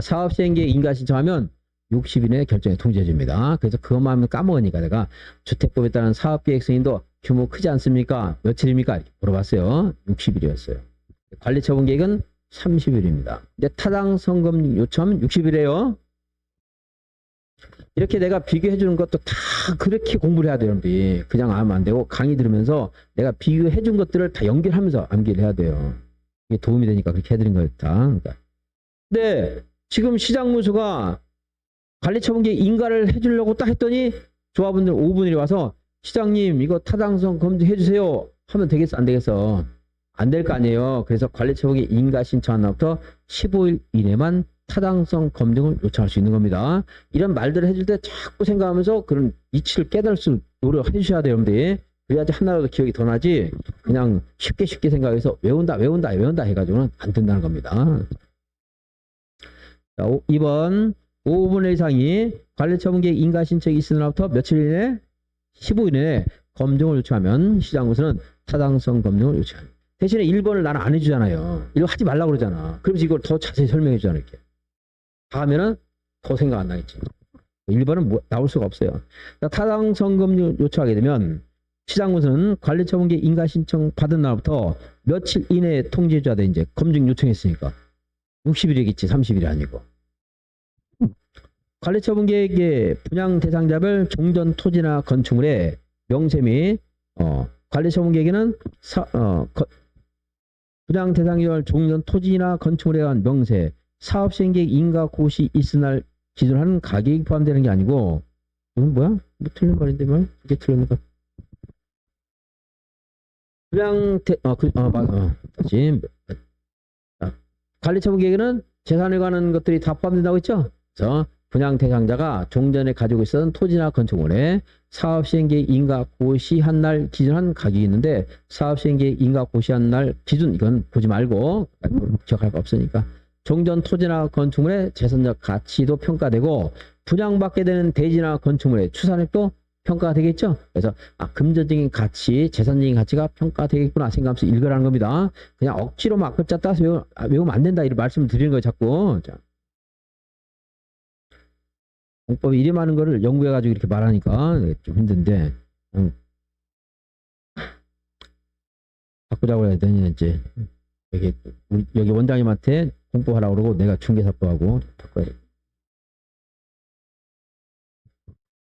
사업 시행계획 인가 신청하면 60일 내에 결정에 통지해줍니다. 그래서 그것만 하면 까먹으니까 내가 주택법에 따른 사업계획 승인도 규모 크지 않습니까? 며칠입니까? 이렇게 물어봤어요. 60일이었어요. 관리처분 계획은 30일입니다. 근데 타당성금 요청 60일이에요. 이렇게 내가 비교해 주는 것도 다 그렇게 공부를 해야 돼요, 여러분들이. 그냥 하면 안 되고 강의 들으면서 내가 비교해 준 것들을 다 연결하면서 암기를 해야 돼요. 이게 도움이 되니까 그렇게 해드린 거예요, 다. 그러니까. 근데 지금 시장문수가 관리처분계획 인가를 해주려고 딱 했더니 조합원들 5분이 와서 시장님 이거 타당성 검증해 주세요 하면 되겠어, 안 되겠어? 안 될 거 아니에요. 그래서 관리처분계획 인가 신청한 날부터 15일 이내만 타당성 검증을 요청할 수 있는 겁니다. 이런 말들을 해줄 때 자꾸 생각하면서 그런 이치를 깨달을 수 노력해 주셔야 돼요, 여러분들. 그래야지 하나라도 기억이 더 나지 그냥 쉽게 생각해서 외운다 해가지고는 안 된다는 겁니다. 자, 2번 5분 이상이 관리처분계획 인가 신청이 있은 날부터 며칠 이내 15일 이내 검증을 요청하면 시장으로서는 타당성 검증을 요청합니다. 대신에 1번을 나는 안 해주잖아요. 이거 하지 말라고 그러잖아. 그러면서 이걸 더 자세히 설명해 주잖아. 이렇게 다 하면은 더 생각 안 나겠지. 1번은 나올 수가 없어요. 타당성 검증 요청하게 되면 시장으로서는 관리처분계획 인가 신청 받은 날부터 며칠 이내에 통지해 줘야 돼. 이제 검증 요청했으니까 60일이겠지 30일이 아니고. 관리처분계획의 분양 대상자별 종전 토지나 건축물의 명세 및 관리처분계획에는 분양 대상자별 종전 토지나 건축물에 관한 명세, 사업시행계획 인가 고시 있을 날 기준으로 하는 가격이 포함되는 게 아니고 이건 뭐야? 뭐 틀린 말인데 말? 이게 틀렸는가? 다시 관리처분계획에는 재산에 관한 것들이 다 포함된다고 했죠? 그래서 분양 대상자가 종전에 가지고 있었던 토지나 건축물에 사업시행계획 인가 고시한 날 기준한 가격이 있는데 사업시행계획 인가 고시한 날 기준 이건 보지 말고 기억할 거 없으니까 종전 토지나 건축물의 재산적 가치도 평가되고 분양받게 되는 대지나 건축물의 추산액도 평가가 되겠죠. 그래서 금전적인 가치, 재산적인 가치가 평가되겠구나 생각하면서 읽으라는 겁니다. 그냥 억지로 막 글자 따서 외우면 안 된다 이런 말씀을 드리는 거예요. 자꾸. 자. 공법이 이리 많은 거를 연구해가지고 이렇게 말하니까 좀 힘든데 바꾸자고 해야 되냐 이제 여기 원장님한테 공법하라고 그러고 내가 중개사법하고 바꿔야 돼.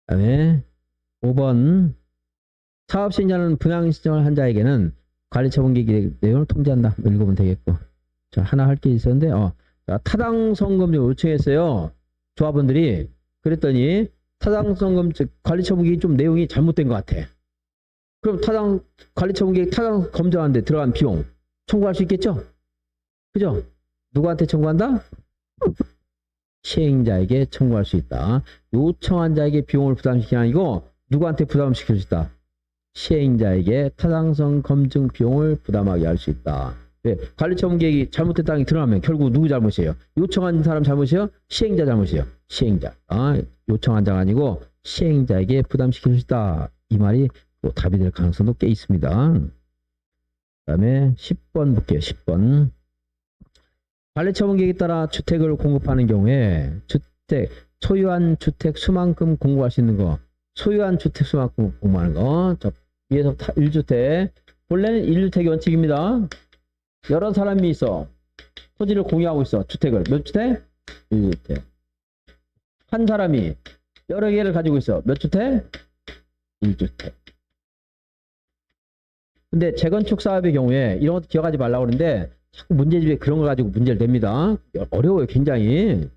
그다음에 5번 사업시행자는 분양 신청을 한 자에게는 관리처분계획 내용을 통지한다. 읽으면 되겠고. 자, 하나 할 게 있었는데 타당성 검증 요청했어요. 조합원들이. 그랬더니 타당성 검증 관리처분계획 좀 내용이 잘못된 것 같아. 그럼 관리처분계획 타당 검증하는데 들어간 비용 청구할 수 있겠죠? 그죠? 누구한테 청구한다? 시행자에게 청구할 수 있다. 요청한 자에게 비용을 부담시키는 아니고 누구한테 부담시킬 수 있다? 시행자에게 타당성 검증 비용을 부담하게 할 수 있다. 왜? 관리처분계획이 잘못됐다는 게 드러나면 결국 누구 잘못이에요? 요청한 사람 잘못이에요? 시행자 잘못이에요? 시행자. 요청한 자가 아니고 시행자에게 부담시킬 수 있다. 이 말이 또 답이 될 가능성도 꽤 있습니다. 그 다음에 10번 볼게요. 10번. 관리처분계획에 따라 주택을 공급하는 경우에 소유한 주택 수만큼 공급할 수 있는 거. 소유한 주택 수만큼 공급하는 거. 자, 위에서 1주택. 원래는 1주택이 원칙입니다. 여러 사람이 있어. 토지를 공유하고 있어. 주택을. 몇 주택? 1주택. 한 사람이 여러 개를 가지고 있어. 몇 주택? 1주택. 근데 재건축 사업의 경우에 이런 것도 기억하지 말라고 그러는데 자꾸 문제집에 그런 걸 가지고 문제를 냅니다. 어려워요. 굉장히.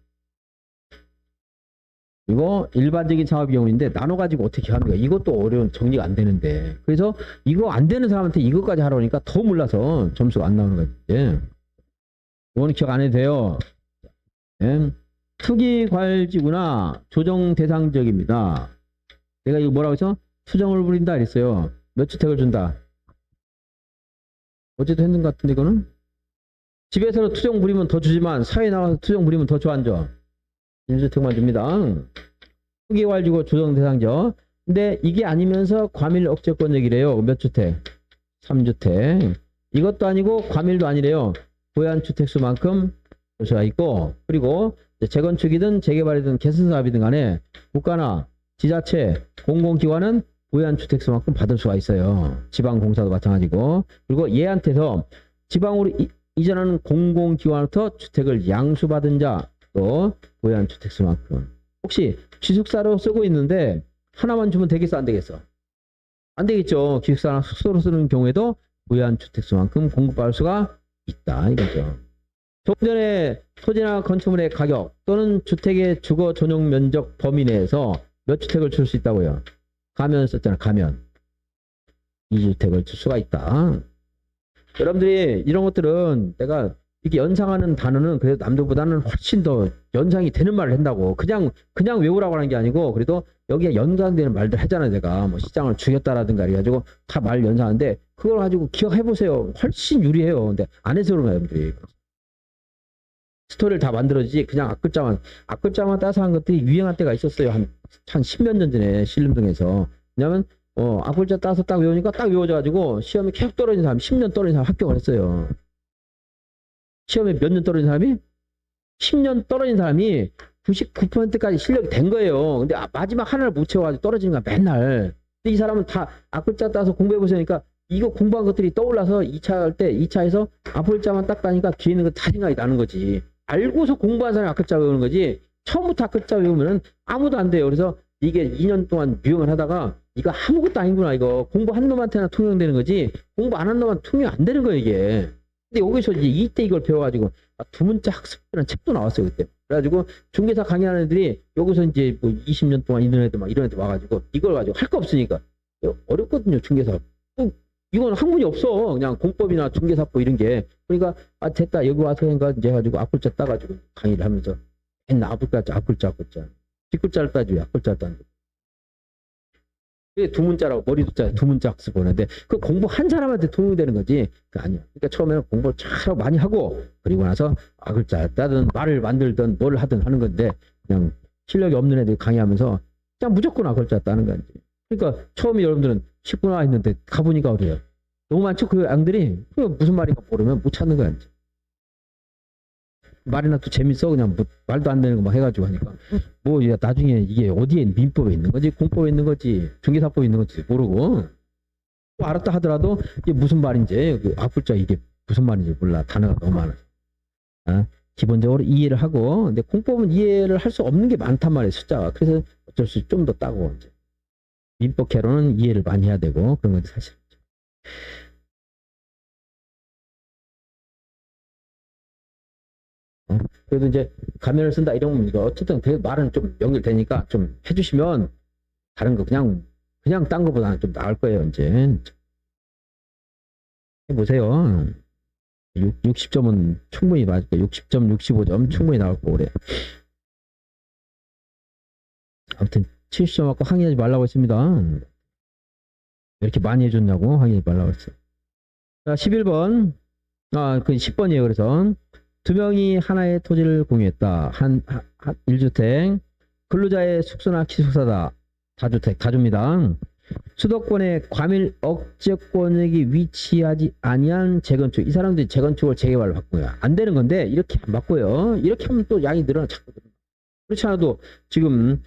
이거 일반적인 사업의 경우인데 나눠가지고 어떻게 합니까? 이것도 어려운 정리가 안 되는데. 그래서 이거 안 되는 사람한테 이것까지 하라고 하니까 더 몰라서 점수가 안 나오는 거지. 이거는 기억 안 해도 돼요. 네. 투기 과열지구나 조정 대상 지역입니다. 내가 이거 뭐라고 했어? 투정을 부린다 이랬어요. 몇 주택을 준다? 어제도 했는 것 같은데 이거는? 집에서 투정 부리면 더 주지만 사회에 나가서 투정 부리면 더 줘 안 줘? 1주택만 줍니다. 투기 과열지구 조정 대상 지역. 근데 이게 아니면서 과밀 억제권 얘기래요. 몇 주택? 3주택. 이것도 아니고 과밀도 아니래요. 고양 주택수만큼 볼 수가 있고, 그리고 재건축이든 재개발이든 개선사업이든 간에 국가나 지자체, 공공기관은 고양 주택수만큼 받을 수가 있어요. 지방공사도 마찬가지고. 그리고 얘한테서 지방으로 이전하는 공공기관부터 주택을 양수받은 자, 또 고양 주택수만큼. 혹시 기숙사로 쓰고 있는데 하나만 주면 되겠어 안 되겠어? 안 되겠죠. 기숙사나 숙소로 쓰는 경우에도 고양 주택수만큼 공급받을 수가 있다 이거죠. 조금 전에 토지나 건축물의 가격 또는 주택의 주거 전용 면적 범위 내에서 몇 주택을 줄 수 있다고요? 가면 썼잖아. 가면 2주택을 줄 수가 있다. 여러분들이 이런 것들은 내가 이렇게 연상하는 단어는 그래도 남들보다는 훨씬 더 연상이 되는 말을 한다고. 그냥 외우라고 하는 게 아니고 그래도 여기에 연상되는 말들 하잖아요. 내가 뭐 시장을 죽였다라든가 이래가지고 다 말 연상하는데 그걸 가지고 기억해보세요. 훨씬 유리해요. 근데 안 해서 그런 거예요. 여러분들이. 스토리를 다 만들어지지 그냥 앞글자만 따서 한 것들이 유행할 때가 있었어요. 한 10몇 년 전에 신림동에서. 왜냐면 앞글자 따서 딱 외우니까 딱 외워져가지고 시험에 계속 떨어진 사람 10년 떨어진 사람 합격을 했어요. 시험에 몇 년 떨어진 사람이? 10년 떨어진 사람이 99%까지 실력이 된 거예요. 근데 마지막 하나를 못 채워가지고 떨어지는 거야 맨날. 근데 이 사람은 다 앞글자 따서 공부해보시니까 이거 공부한 것들이 떠올라서 2차 할 때 2차에서 앞글자만 딱 따니까 뒤에 있는 거 다 생각이 나는 거지. 알고서 공부한 사람이 앞글자 외우는 거지. 처음부터 앞글자 외우면은 아무도 안 돼요. 그래서 이게 2년 동안 유형을 하다가 이거 아무것도 아니구나 이거. 공부 한 놈한테나 통용되는 거지. 공부 안 한 놈한테 통용 안 되는 거예요 이게. 근데 여기서 이제 이때 이걸 배워가지고 두문자 학습이라는 책도 나왔어요 그때. 그래가지고 중개사 강의하는 애들이 여기서 이제 뭐 20년 동안 이런 애들 막 이런 애들 와가지고 이걸 가지고 할 거 없으니까 어렵거든요 중개사. 이건 학문이 없어. 그냥 공법이나 중개사법 이런 게. 그러니까 됐다 여기 와서 이제 해가지고 앞글자 따가지고 강의를 하면서 맨날 앞글자 뒷글자를 따지 앞글자를 따는 거. 그게 두문자라고 머리도 짜 두문자 학습 보는데 그 공부 한 사람한테 도움이 되는 거지. 그 아니야. 그러니까 처음에는 공부를 잘 많이 하고 그리고 나서 앞글자 따든 말을 만들든 뭘 하든 하는 건데 그냥 실력이 없는 애들이 강의하면서 그냥 무조건 앞글자 따는 거지. 그러니까 처음에 여러분들은 10분 했는데 가보니까 어때요? 너무 많죠? 그 양들이 무슨 말인가 모르면 못 찾는 거야. 이제. 말이나 또 재밌어 그냥 뭐 말도 안 되는 거 막 해가지고 하니까 뭐 나중에 이게 어디에 민법에 있는 거지 공법에 있는 거지 중개사법에 있는 거지 모르고 또 알았다 하더라도 이게 무슨 말인지 그 앞글자 이게 무슨 말인지 몰라. 단어가 너무 많아. 기본적으로 이해를 하고 근데 공법은 이해를 할 수 없는 게 많단 말이에요 숫자가. 그래서 어쩔 수 좀 더 따고 이제. 민법 개론은 이해를 많이 해야 되고 그런 건데 사실. 그래도 이제 가면을 쓴다 이런 거 어쨌든 말은 좀 연결되니까 좀 해주시면 다른 거 그냥 딴 거보다는 좀 나을 거예요 이제. 해보세요. 60점은 충분히 맞을 거예요. 60점, 65점 충분히 나올 거고 그래. 아무튼 70점 갖고 항의하지 말라고 했습니다. 왜 이렇게 많이 해줬냐고 항의하지 말라고 했어요. 자, 11번. 그 10번이에요. 그래서 두 명이 하나의 토지를 공유했다. 1주택. 근로자의 숙소나 기숙사다. 다주택, 다줍니다. 수도권의 과밀 억제권역이 위치하지 아니한 재건축. 이 사람들이 재건축을 재개발로 바꾸냐. 안 되는 건데 이렇게 안 바꿔요. 이렇게 하면 또 양이 늘어나 자꾸. 그렇지 않아도 지금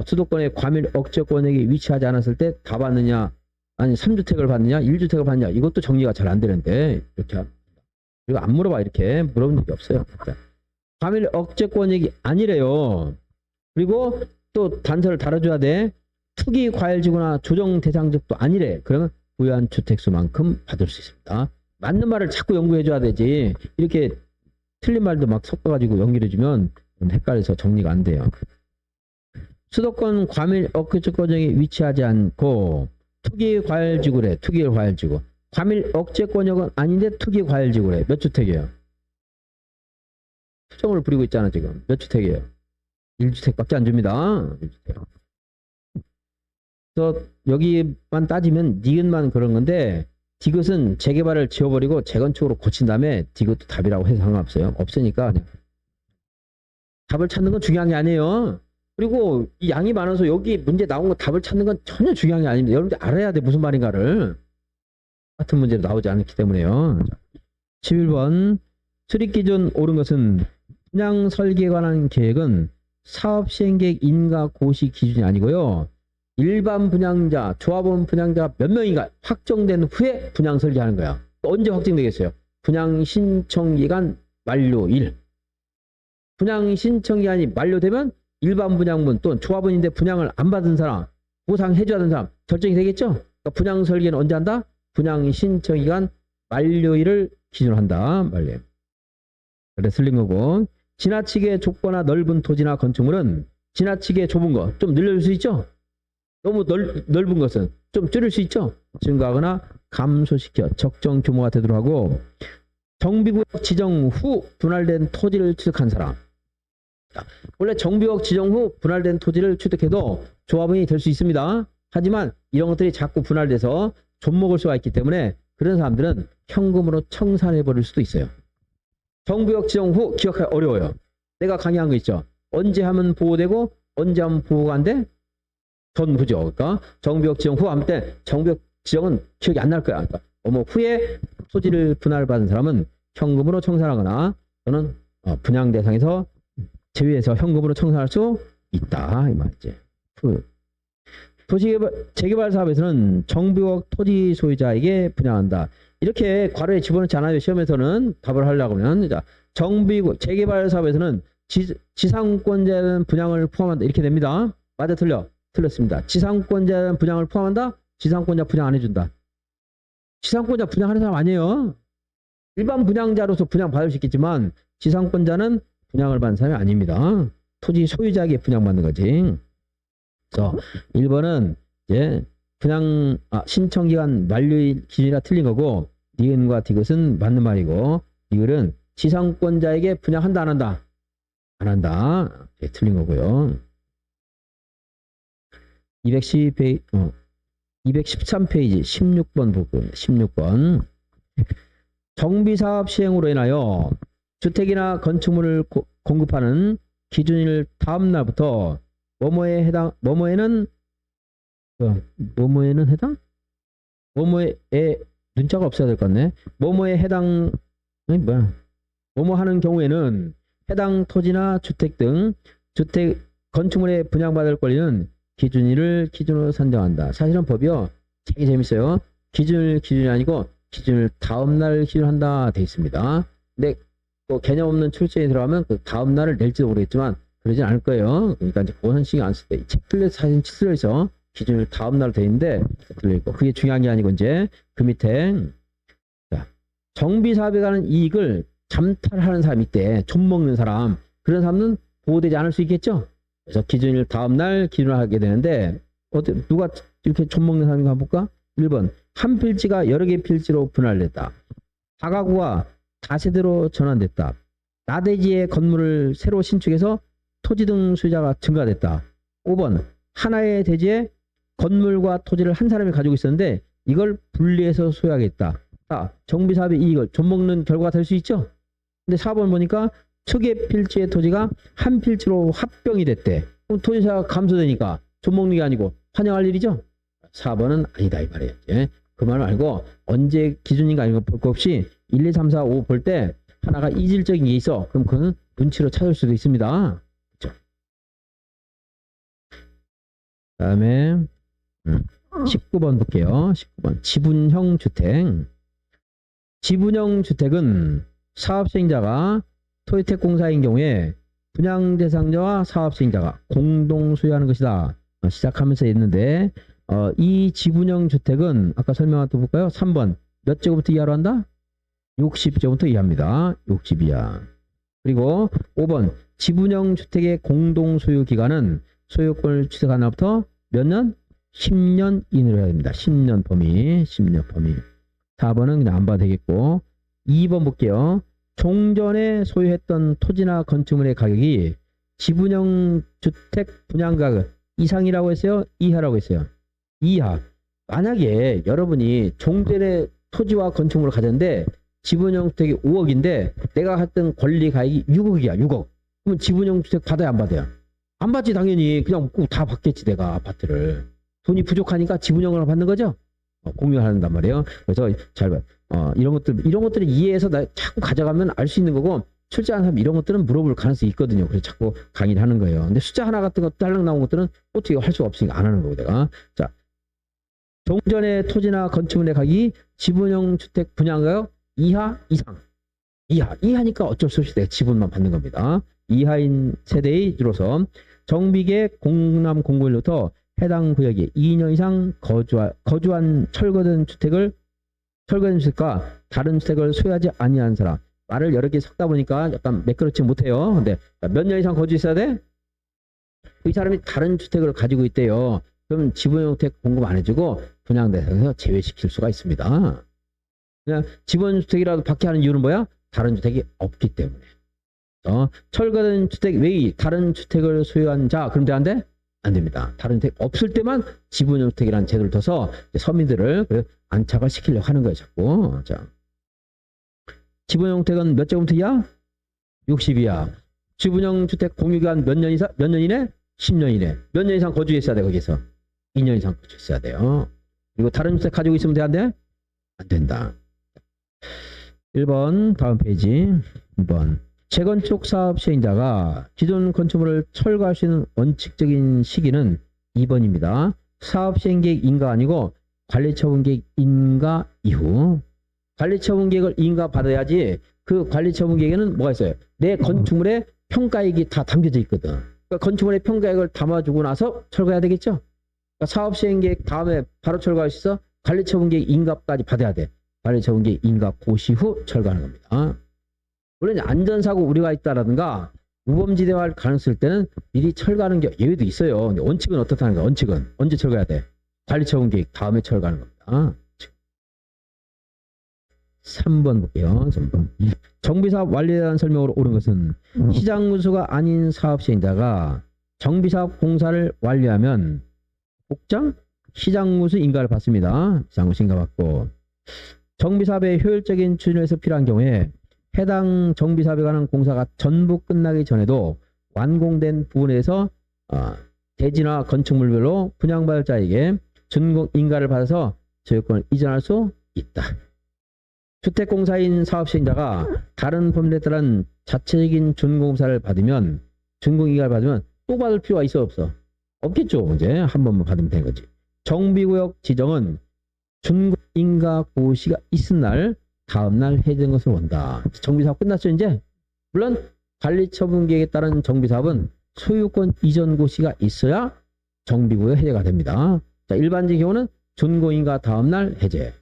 수도권의 과밀 억제권역이 위치하지 않았을 때 다 받느냐 아니 3주택을 받느냐 1주택을 받느냐 이것도 정리가 잘 안 되는데 이렇게 합니다. 그리고 안 물어봐. 이렇게 물어본 적이 없어요. 과밀 억제권역이 아니래요. 그리고 또 단서를 달아줘야 돼. 투기 과열지구나 조정 대상적도 아니래. 그러면 부유한 주택수만큼 받을 수 있습니다. 맞는 말을 자꾸 연구해줘야 되지. 이렇게 틀린 말도 막 섞어가지고 연결해주면 헷갈려서 정리가 안 돼요. 수도권 과밀 억제권역이 위치하지 않고 투기 과열지구래. 투기 과열지구. 과밀 억제권역은 아닌데 투기 과열지구래. 몇 주택이에요? 투정을 부리고 있잖아 지금. 몇 주택이에요? 1주택밖에 안 줍니다. 1주택. 그래서 여기만 따지면 니은만 그런 건데 디귿은 재개발을 지워버리고 재건축으로 고친 다음에 디귿도 답이라고 해서 상관없어요. 없으니까 그냥 답을 찾는 건 중요한 게 아니에요. 그리고 이 양이 많아서 여기 문제 나온 거 답을 찾는 건 전혀 중요한 게 아닙니다. 여러분들 알아야 돼 무슨 말인가를. 같은 문제로 나오지 않기 때문에요. 11번 수립기준 옳은 것은 분양 설계에 관한 계획은 사업 시행계획 인가 고시 기준이 아니고요. 일반 분양자, 조합원 분양자 몇 명인가 확정된 후에 분양 설계하는 거야. 언제 확정되겠어요? 분양 신청 기간 만료일. 분양 신청 기간이 만료되면 일반 분양분 또는 조합원인데 분양을 안 받은 사람, 보상해줘야 하는 사람 결정이 되겠죠? 그러니까 분양 설계는 언제 한다? 분양 신청 기간 만료일을 기준으로 한다. 만료. 그래 틀린 거고. 지나치게 좁거나 넓은 토지나 건축물은 지나치게 좁은 거 좀 늘려줄 수 있죠? 너무 넓은 것은 좀 줄일 수 있죠? 증가하거나 감소시켜 적정 규모가 되도록 하고 정비구역 지정 후 분할된 토지를 취득한 사람. 원래 정비구역 지정 후 분할된 토지를 취득해도 조합원이 될 수 있습니다. 하지만 이런 것들이 자꾸 분할돼서 좀먹을 수가 있기 때문에 그런 사람들은 현금으로 청산해 버릴 수도 있어요. 정비구역 지정 후 기억하기 어려워요. 내가 강의한 거 있죠. 언제 하면 보호되고 언제 하면 보호가 안 돼? 전부죠. 그러니까 정비구역 지정 후 하면 때 정비구역 지정은 기억이 안 날 거야. 그러니까 후에 토지를 분할받은 사람은 현금으로 청산하거나 또는 분양 대상에서 제외해서 현금으로 청산할 수 있다 이 말이지. 재개발 사업에서는 정비구역 토지 소유자에게 분양한다. 이렇게 괄호에 집어넣지 않아요. 시험에서는 답을 하려고 하면 정비구역 재개발 사업에서는 지상권자는 분양을 포함한다. 이렇게 됩니다. 맞아 틀려? 틀렸습니다. 지상권자는 분양을 포함한다? 지상권자 분양 안 해준다. 지상권자 분양하는 사람 아니에요. 일반 분양자로서 분양 받을 수 있겠지만 지상권자는 분양을 받는 사람이 아닙니다. 토지 소유자에게 분양받는 거지. 그래서 1번은 이제 분양 신청기간 만료일 기준이라 틀린 거고 니은과 디귿은 맞는 말이고 디귿은 지상권자에게 분양한다 안 한다? 안 한다. 틀린 거고요. 213페이지 16번 보고 16번 정비사업 시행으로 인하여 주택이나 건축물을 공급하는 기준일 다음 날부터 뭐뭐에 해당 뭐뭐에는 해당? 뭐뭐에 문자가 없어야 될 것 같네. 뭐뭐에 해당 뭐뭐 하는 경우에는 해당 토지나 주택 등 주택 건축물에 분양받을 권리는 기준일을 기준으로 산정한다. 사실은 법이요. 되게 재밌어요. 기준이 아니고 기준을 다음 날 기준한다 돼 있습니다. 근데 또 개념 없는 출제에 들어가면 그 다음 날을 낼지도 모르겠지만 그러진 않을 거예요. 그러니까 이제 그거는 신경 안 쓸 때 책 틀려서 사진 칠해서 기준을 다음 날로 돼 있는데 틀려있고 그게 중요한 게 아니고 이제 그 밑에 자, 정비 사업에 관한 이익을 잠탈하는 사람이 있대. 좀 먹는 사람. 그런 사람은 보호되지 않을 수 있겠죠. 그래서 기준일 다음 날 기준을 하게 되는데 누가 이렇게 좀 먹는 사람인가 한번 볼까? 1번 한 필지가 여러 개 필지로 분할됐다. 다가구가 다세대로 전환됐다. 나대지의 건물을 새로 신축해서 토지 등 소유자가 증가됐다. 5번 하나의 대지에 건물과 토지를 한 사람이 가지고 있었는데 이걸 분리해서 소유하겠다. 정비사업의 이익을 좀 먹는 결과가 될 수 있죠. 근데 4번 보니까 초기의 필지의 토지가 한 필지로 합병이 됐대. 그럼 토지사가 감소되니까 좀 먹는 게 아니고 환영할 일이죠. 4번은 아니다 이 말이에요. 그 말 말고 언제 기준인가 이거 볼 거 없이 1, 2, 3, 4, 5 볼 때 하나가 이질적인 게 있어. 그럼 그거는 눈치로 찾을 수도 있습니다. 그렇죠? 다음에 19번 볼게요. 19번 지분형 주택. 지분형 주택은 사업 시행자가 토지택공사인 경우에 분양 대상자와 사업 시행자가 공동 소유하는 것이다. 시작하면서 했는데 이 지분형 주택은 아까 설명한 또 볼까요? 3번 몇 제곱미터 이하로 한다? 60제곱미터 이하입니다. 60 이하. 그리고 5번 지분형 주택의 공동 소유 기간은 소유권을 취득한 날부터 몇 년? 10년 이내로 해야 됩니다. 10년 범위. 10년 범위. 4번은 그냥 안 봐도 되겠고 2번 볼게요. 종전에 소유했던 토지나 건축물의 가격이 지분형 주택 분양가격 이상이라고 했어요? 이하라고 했어요? 이하. 만약에 여러분이 종전의 토지와 건축물을 가졌는데 지분형 주택이 5억인데 내가 했던 권리 가액이 6억이야. 6억. 그러면 지분형 주택 받아야 안 받아요? 안 받지 당연히. 그냥 꼭 다 받겠지 내가 아파트를. 돈이 부족하니까 지분형을 받는 거죠. 공유한단 말이에요. 그래서 잘 봐. 이런 것들을 이해해서 나 자꾸 가져가면 알 수 있는 거고 출제하는 사람 이런 것들은 물어볼 가능성이 있거든요. 그래서 자꾸 강의를 하는 거예요. 근데 숫자 하나 같은 거 딸랑 나온 것들은 어떻게 할 수가 없으니까 안 하는 거고 내가. 자, 종전의 토지나 건축물의 가격이 지분형 주택 분양가격 이하 이상. 이하니까 어쩔 수 없이 내가 지분만 받는 겁니다. 이하인 세대의 주로서 정비계 공남 공고일로부터 해당 구역에 2년 이상 거주한 철거된 주택과 다른 주택을 소유하지 아니한 사람. 말을 여러 개 섞다 보니까 약간 매끄럽지 못해요. 근데 몇 년 이상 거주했어야 돼? 이 사람이 다른 주택을 가지고 있대요. 그럼 지분형 주택 공급 안 해주고 분양 대상에서 제외시킬 수가 있습니다. 그냥 지분주택이라도 받게 하는 이유는 뭐야? 다른 주택이 없기 때문에. 철거된 주택 외의 다른 주택을 소유한 자, 그럼 돼? 안 돼? 안 됩니다. 다른 주택 없을 때만 지분형 주택이라는 제도를 둬서 서민들을 안착을 시키려고 하는 거예요, 자꾸. 자, 지분형 주택은 몇 제곱미터야? 60이야. 지분형 주택 공유기간 몇 년 이내? 10년 이내. 몇 년 이상 거주했어야 돼, 거기서. 2년 이상 거주했어야 돼요. 그리고 다른 주택 가지고 있으면 돼, 안 돼? 안 된다. 1번 다음 페이지 2번 재건축 사업 시행자가 기존 건축물을 철거할 수 있는 원칙적인 시기는 2번입니다. 사업 시행 계획 인가 아니고 관리처분 계획 인가 이후. 관리처분 계획을 인가 받아야지. 그 관리처분 계획에는 뭐가 있어요? 내 건축물의 평가액이 다 담겨져 있거든. 그러니까 건축물의 평가액을 담아주고 나서 철거해야 되겠죠? 그러니까 사업 시행 계획 다음에 바로 철거할 수 있어? 관리처분 계획 인가까지 받아야 돼. 관리처분 계획 인가 고시 후 철거하는 겁니다. 물론 안전사고 우려가 있다라든가 우범지대화 할 가능성일 때는 미리 철거하는 게 예외도 있어요. 근데 원칙은 어떻다는 거야? 원칙은 언제 철거해야 돼? 관리처분 계획 다음에 철거하는 겁니다. 3번 볼게요. 3번. 정비사업 완료에 대한 설명으로 옳은 것은 시장무수가 아닌 사업 시행자가 정비사업 공사를 완료하면 복장 시장무수 인가를 받습니다. 시장무수 인가 받고 정비사업의 효율적인 추진을 위해서 필요한 경우에 해당 정비사업에 관한 공사가 전부 끝나기 전에도 완공된 부분에 대해서 대지나 건축물별로 분양받을 자에게 준공 인가를 받아서 소유권을 이전할 수 있다. 주택공사인 사업시행자가 다른 법률에 따른 자체적인 준공사를 받으면 준공인가를 받으면 또 받을 필요가 있어 없어? 없겠죠. 이제 한 번만 받으면 되는 거지. 정비구역 지정은 준공인가 고시가 있은 날 다음 날 해제된 것으로 본다. 정비사업 끝났죠 이제? 물론 관리처분계획에 따른 정비사업은 소유권 이전 고시가 있어야 정비구역 해제가 됩니다. 자, 일반적인 경우는 준공인가 다음 날 해제.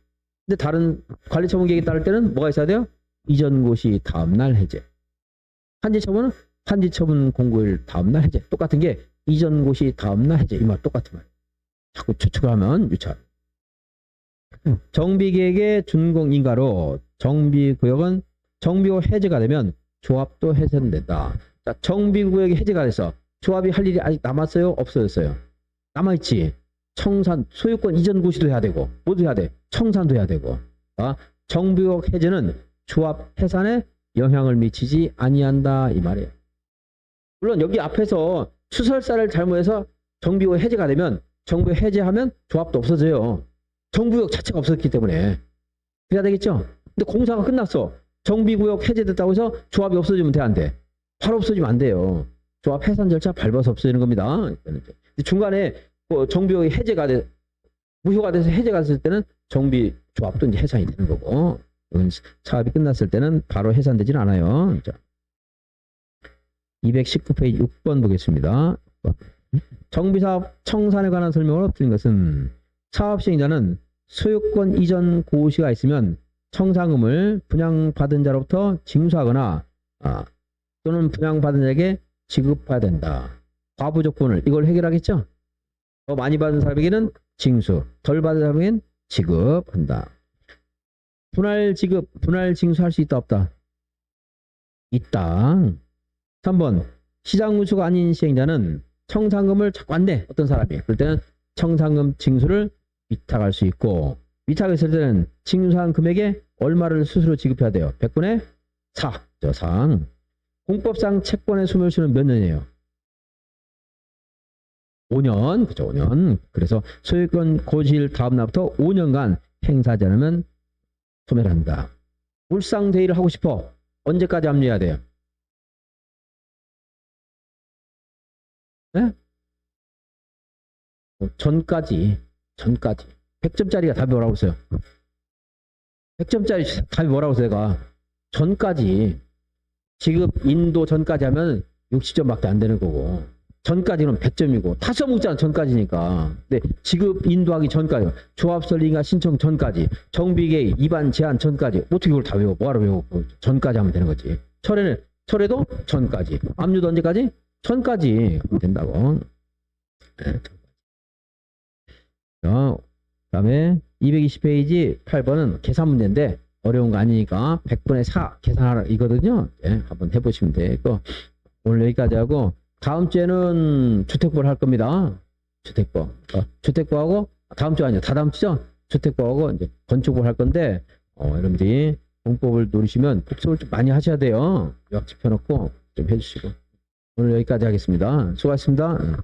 근데 다른 관리처분계획에 따를 때는 뭐가 있어야 돼요? 이전 고시 다음 날 해제. 판지처분은 판지처분 공고일 다음 날 해제. 똑같은 게 이전 고시 다음 날 해제. 이 말 똑같은 말. 자꾸 추측을 하면 유찰. 정비계획의 준공인가로 정비구역은 정비구역 해제가 되면 조합도 해제된다. 자, 정비구역이 해제가 돼서 조합이 할 일이 아직 남았어요? 없어졌어요? 남아있지. 청산, 소유권 이전 고시도 해야 되고 모두 해야 돼. 청산도 해야 되고. 정비구역 해제는 조합 해산에 영향을 미치지 아니한다 이 말이에요. 물론 여기 앞에서 추설사를 잘못해서 정비구역 해제가 되면 정비구역 해제하면 조합도 없어져요. 정비구역 자체가 없었기 때문에 그래야 되겠죠. 근데 공사가 끝났어. 정비구역 해제됐다고 해서 조합이 없어지면 돼 안 돼? 바로 없어지면 안 돼요. 조합 해산 절차 밟아서 없어지는 겁니다. 중간에 정비구역이 해제가 무효가 돼서 해제가 됐을 때는 정비 조합도 이제 해산이 되는 거고 사업이 끝났을 때는 바로 해산되지는 않아요. 자, 219페이지 6번 보겠습니다. 정비사업 청산에 관한 설명으로 드린 것은 사업 시행자는 소유권 이전 고시가 있으면 청산금을 분양받은 자로부터 징수하거나 또는 분양받은 자에게 지급해야 된다. 과부족분을 이걸 해결하겠죠? 더 많이 받은 사람에게는 징수, 덜 받은 사람에게는 지급한다. 분할 지급, 분할 징수할 수 있다 없다? 있다. 3번 시장 운수가 아닌 시행자는 청산금을 자꾸 안 내. 어떤 사람이. 그럴 때는 청산금 징수를 위탁할 수 있고, 위탁했을 때는 징수한 금액에 얼마를 스스로 지급해야 돼요. 100분의 4. 저 상. 공법상 채권의 소멸수는 몇 년이에요? 5년. 그죠, 5년. 그래서 소유권 고실 다음 날부터 5년간 행사하지 않으면 소멸한다. 울상대의를 하고 싶어. 언제까지 압류해야 돼요? 네? 전까지. 100점짜리가 답이 뭐라고 했어요? 100점짜리 답이 뭐라고 했어요? 내가 전까지. 지급 인도 전까지 하면 60점밖에 안 되는 거고, 전까지는 100점이고 다 써먹잖아. 전까지니까. 근데 지급 인도하기 전까지, 조합 설립과 신청 전까지, 정비계획 입안 제한 전까지. 어떻게 그걸 다 외워? 뭐하러 외워? 전까지 하면 되는 거지. 철회도 전까지. 압류도 언제까지? 전까지 하면 된다고. 네. 자, 그다음에 220페이지 8번은 계산 문제인데 어려운 거 아니니까 100분의 4 계산하라 이거든요. 네, 한번 해보시면 되고, 오늘 여기까지 하고 다음 주에는 주택법을 할 겁니다. 주택법. 주택법하고 다음 주 아니요, 다다음 주죠. 주택법하고 이제 건축법을 할 건데, 여러분들이 공법을 노리시면 복습을 좀 많이 하셔야 돼요. 요약집 펴놓고 좀 해주시고. 오늘 여기까지 하겠습니다. 수고하셨습니다.